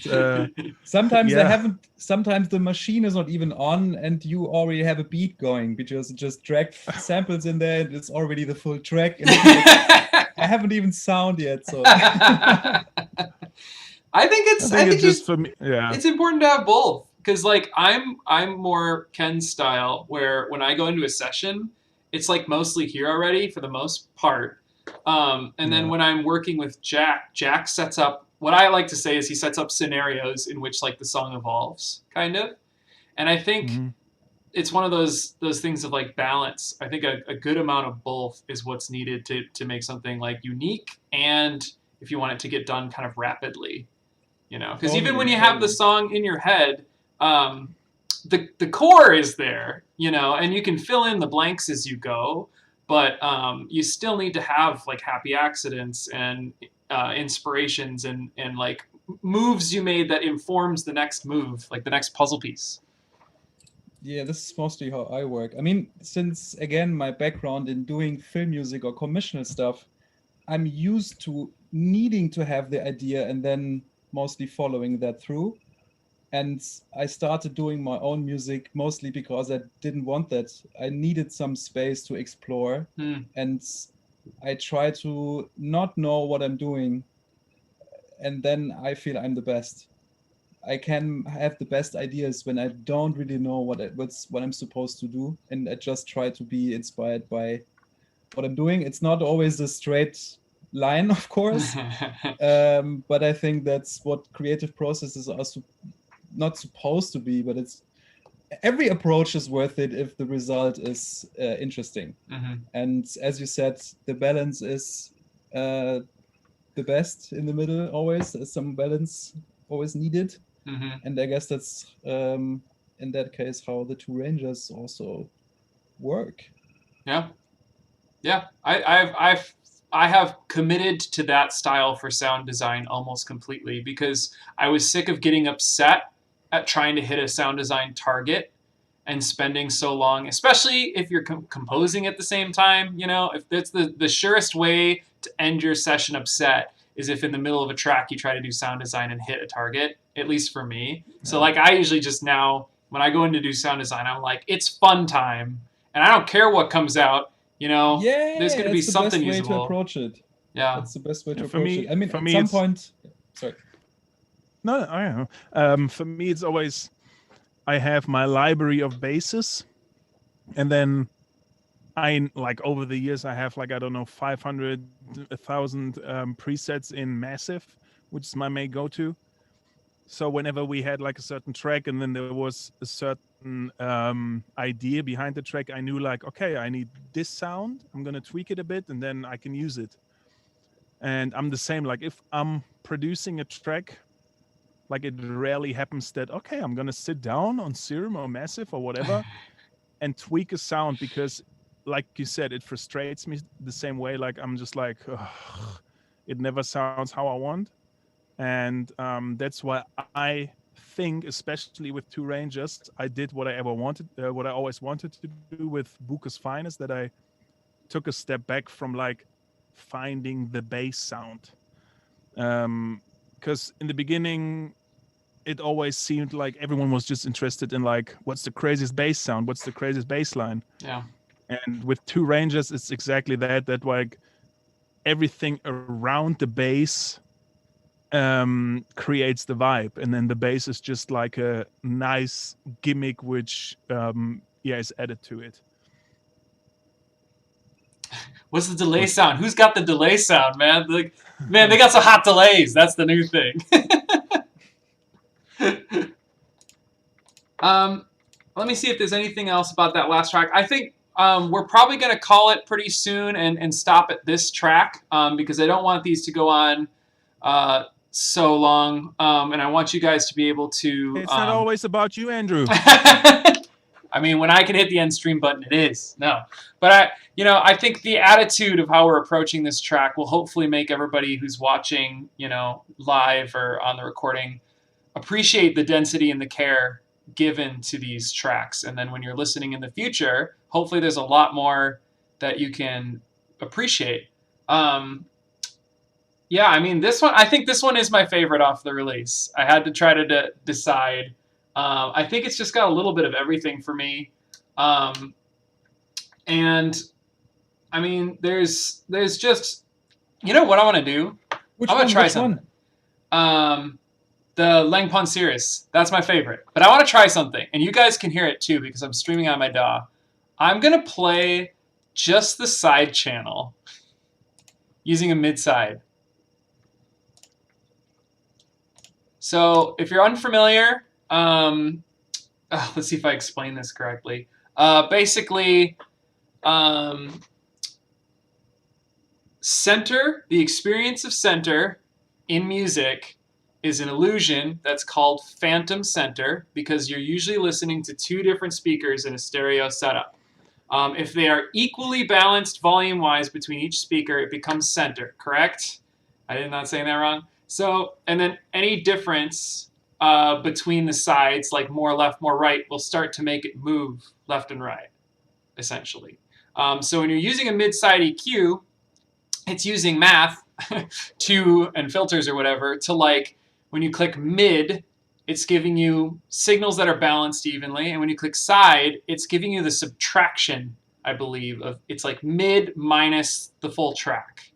sometimes yeah. they haven't. Sometimes the machine is not even on, and you already have a beat going because it just dragged samples in there, and it's already the full track. And I haven't even sound yet, so. I think it's just for me. Yeah, it's important to have both, because like I'm more Ken's style, where when I go into a session, it's like mostly here already for the most part. And then when I'm working with Jack sets up, what I like to say is he sets up scenarios in which like the song evolves, kind of. And I think it's one of those things of like balance. I think a good amount of both is what's needed to make something like unique, and if you want it to get done kind of rapidly, you know, because even when you have the song in your head, the core is there, you know, and you can fill in the blanks as you go, but you still need to have like happy accidents and inspirations and like moves you made that informs the next move, like the next puzzle piece. Yeah, this is mostly how I work. I mean, since again my background in doing film music or commercial stuff, I'm used to needing to have the idea and then mostly following that through. And I started doing my own music mostly because I didn't want that. I needed some space to explore, and I try to not know what I'm doing, and then I feel I'm the best. I can have the best ideas when I don't really know what I'm supposed to do, and I just try to be inspired by what I'm doing. It's not always a straight line, of course, but I think that's what creative processes are not supposed to be. But it's every approach is worth it if the result is interesting. And as you said, the balance is the best in the middle. Always, there's some balance always needed. And I guess that's in that case how the two Rangers also work. Yeah. I have committed to that style for sound design almost completely, because I was sick of getting upset at trying to hit a sound design target and spending so long, especially if you're composing at the same time. You know, if that's the surest way to end your session upset is if in the middle of a track you try to do sound design and hit a target, at least for me. So like I usually just now, when I go in to do sound design, I'm like, it's fun time, and I don't care what comes out. You know, there's going to be something usable. That's the best way to approach it. Yeah, that's the best way to for approach me, it. I mean, for at me some it's- point, sorry. No, I don't know. For me, it's always I have my library of bases, and then I like over the years I have like I don't know 500, 1,000 presets in Massive, which is my main go-to. So whenever we had like a certain track and then there was a certain idea behind the track, I knew like, okay, I need this sound. I'm gonna tweak it a bit and then I can use it. And I'm the same. Like if I'm producing a track, like it rarely happens that okay, I'm gonna sit down on Serum or Massive or whatever and tweak a sound, because like you said, it frustrates me the same way. Like I'm just like, ugh, it never sounds how I want. And that's why I think, especially with Two Rangers, I did what I ever wanted, what I always wanted to do with Buka's Finest, that I took a step back from like finding the bass sound. Because in the beginning, it always seemed like everyone was just interested in like, what's the craziest bass sound? What's the craziest bass line? Yeah. And with Two Rangers, it's exactly that. That like everything around the bass creates the vibe, and then the bass is just like a nice gimmick which is added to it. What's the delay sound? Who's got the delay sound, man? Like, man, they got some hot delays. That's the new thing. Let me see if there's anything else about that last track. I think we're probably going to call it pretty soon and stop at this track because I don't want these to go on so long, and I want you guys to be able to... It's not always about you, Andrew. I mean, when I can hit the end stream button, it is. No. But I think the attitude of how we're approaching this track will hopefully make everybody who's watching, live or on the recording appreciate the density and the care given to these tracks. And then when you're listening in the future, hopefully there's a lot more that you can appreciate. Yeah, I mean, I think this one is my favorite off the release. I had to try to decide. I think it's just got a little bit of everything for me. And I mean, there's just, what I want to do? Which I'm going to try Which something. one? The Langpon Cirrus. That's my favorite. But I want to try something. And you guys can hear it too because I'm streaming on my DAW. I'm going to play just the side channel using a mid-side. So if you're unfamiliar, let's see if I explain this correctly. Basically, center, the experience of center in music is an illusion that's called phantom center because you're usually listening to two different speakers in a stereo setup. If they are equally balanced volume-wise between each speaker, it becomes center, correct? I did not say that wrong. So, and then any difference between the sides, like more left, more right, will start to make it move left and right, essentially. So when you're using a mid-side EQ, it's using math and filters or whatever to like, when you click mid, it's giving you signals that are balanced evenly. And when you click side, it's giving you the subtraction, I believe, of it's like mid minus the full track.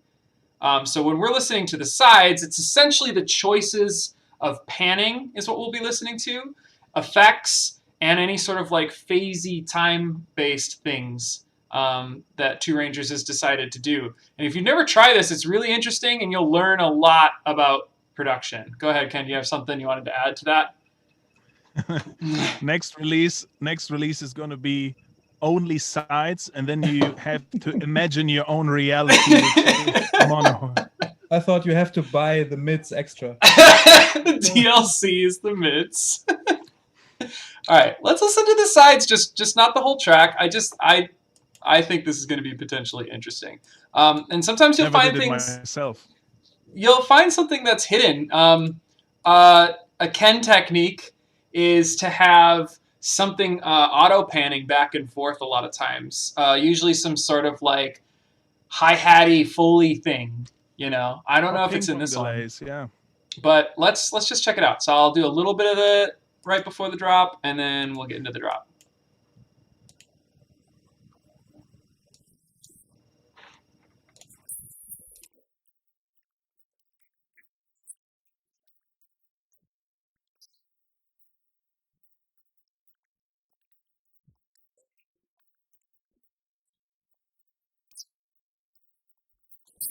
So when we're listening to the sides, it's essentially the choices of panning is what we'll be listening to, effects, and any sort of like phasey time-based things that Two Rangers has decided to do. And if you've never tried this, it's really interesting, and you'll learn a lot about production. Go ahead, Ken. Do you have something you wanted to add to that? Next release is going to be only sides, and then you have to imagine your own reality. Mono. I thought you have to buy the mids extra. The DLC is the mids. All right, let's listen to the sides, just not the whole track. I think this is going to be potentially interesting. And sometimes you'll find things. Myself. You'll find something that's hidden. A Ken technique is to have something auto panning back and forth a lot of times. Usually some sort of like hi-hatty Foley thing. I don't know if it's in this delays, one. Yeah. But let's just check it out. So I'll do a little bit of the right before the drop, and then we'll get into the drop.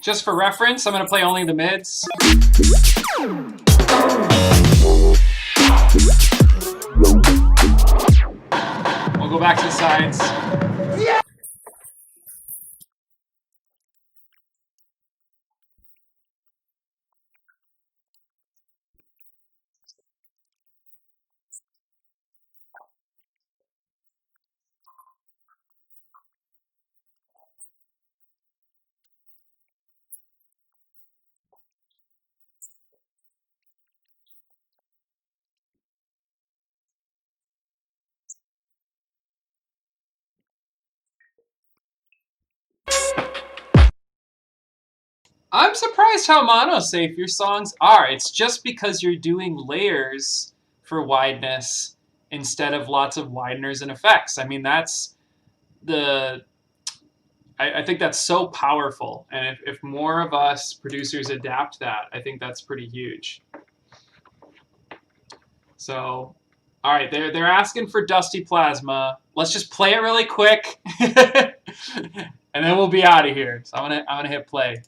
Just for reference, I'm going to play only the mids. We'll go back to the sides. I'm surprised how mono-safe your songs are. It's just because you're doing layers for wideness instead of lots of wideners and effects. I mean, that's I think that's so powerful. And if more of us producers adapt that, I think that's pretty huge. So, all right, they're asking for Dusty Plasma. Let's just play it really quick, and then we'll be out of here. So I'm gonna hit play.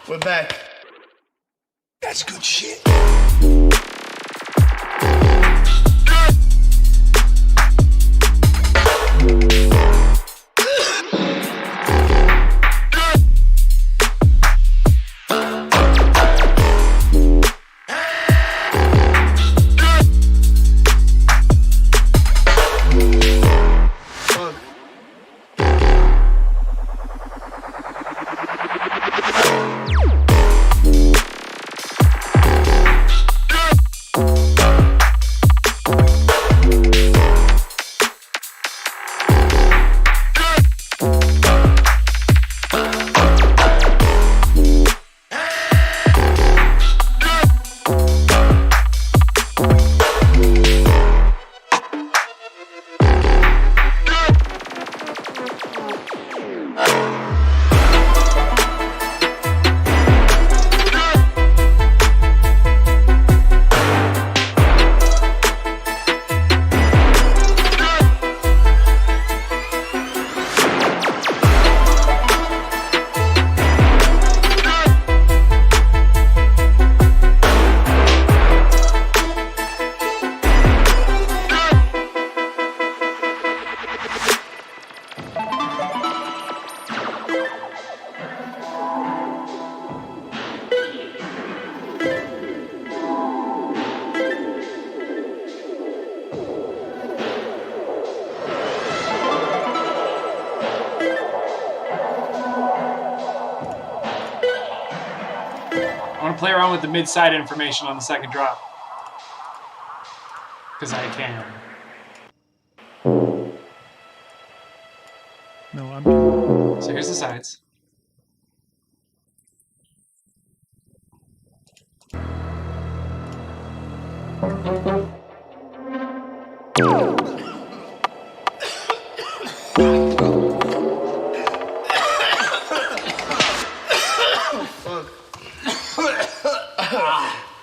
We're back. That's good shit. I want to play around with the mid-side information on the second drop. Because I can. No, I'm. So here's the sides.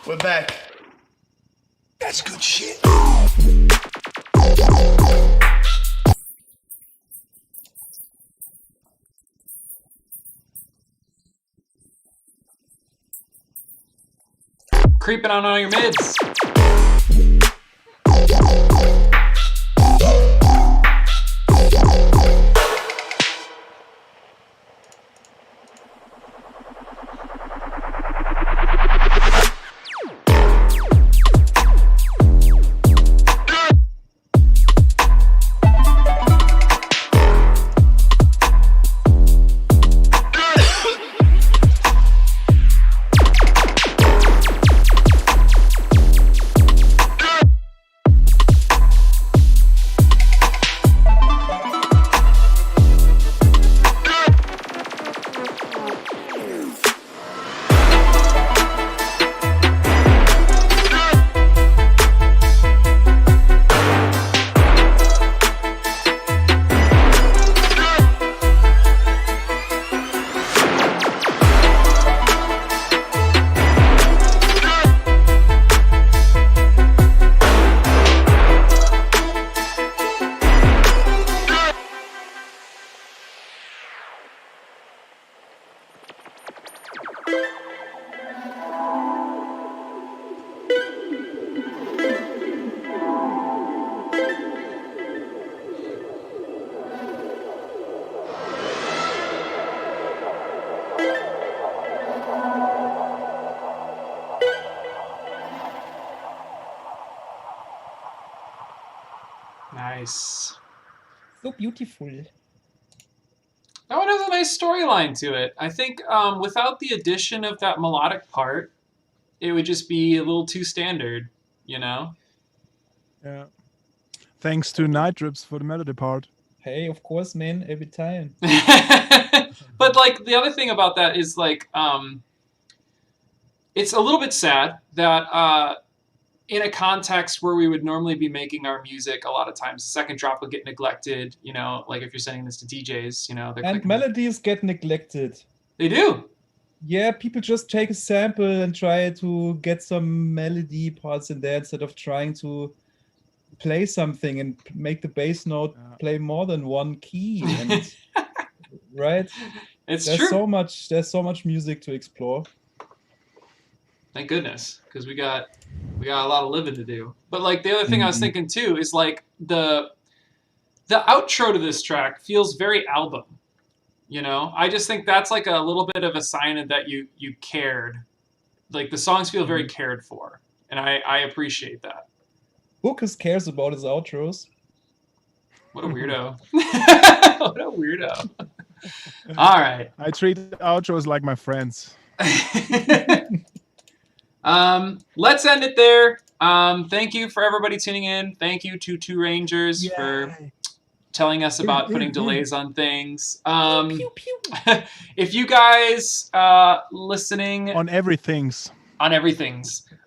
We're back. That's good shit. Creeping on all your mids. Nice. So beautiful. That one has a nice storyline to it. I think without the addition of that melodic part, it would just be a little too standard, you know? Yeah. Thanks to Night Drips for the melody part. Hey, of course, man, every time. But like the other thing about that is like it's a little bit sad that in a context where we would normally be making our music, a lot of times the second drop will get neglected, you know, like if you're sending this to DJs, you know, they're And clicking. melodies get neglected. They do. Yeah, people just take a sample and try to get some melody parts in there instead of trying to play something and make the bass note play more than one key. And right? It's There's true. so much music to explore. Thank goodness, because we got a lot of living to do. But like the other thing I was thinking too is like the outro to this track feels very album. You know, I just think that's like a little bit of a sign that you cared. Like the songs feel very cared for, and I appreciate that. Lucas cares about his outros. What a weirdo! What a weirdo! All right. I treat outros like my friends. Let's end it there. Thank you for everybody tuning in. Thank you to Two Rangers for telling us about putting delays on things. Pew, pew. If you guys listening On everything's.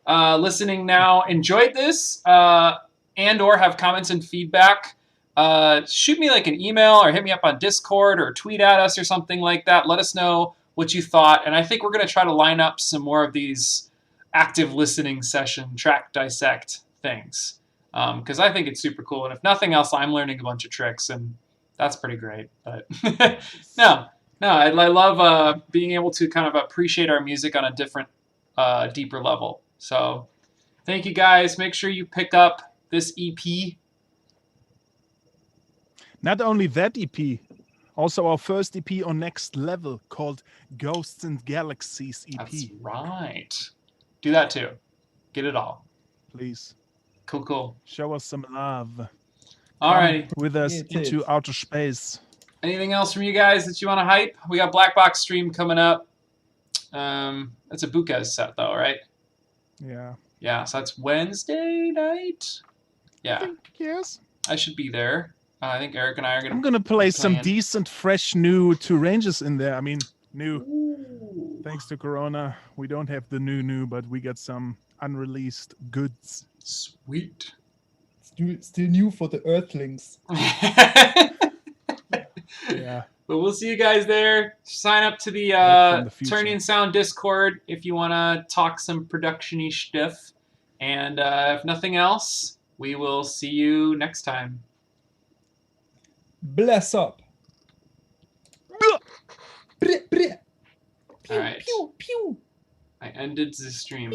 Listening now enjoyed this and or have comments and feedback, shoot me like an email or hit me up on Discord or tweet at us or something like that. Let us know what you thought, and I think we're going to try to line up some more of these active listening session track dissect things, because I think it's super cool, and if nothing else, I'm learning a bunch of tricks, and that's pretty great. But no, I love being able to kind of appreciate our music on a different, deeper level. So thank you guys. Make sure you pick up this EP. Not only that EP, also our first EP on Next Level called Ghosts and Galaxies EP. That's right. Do that too. Get it all. Please. Cool. Show us some love. Alrighty. Come with us into outer space. Anything else from you guys that you want to hype? We got Black Box Stream coming up. That's a Bukez set though, right? Yeah. Yeah, so that's Wednesday night? Yeah. I think, yes. I should be there. I think Eric and I are going to... I'm going to play some decent, fresh, new Two Rangers in there. I mean, new. Ooh. Thanks to Corona, we don't have the new, but we got some unreleased goods. Sweet. Still new for the Earthlings. Yeah. But we'll see you guys there. Sign up to the Turning Sound Discord if you want to talk some production-y stuff. And if nothing else, we will see you next time. Bless up. All right. I ended the stream.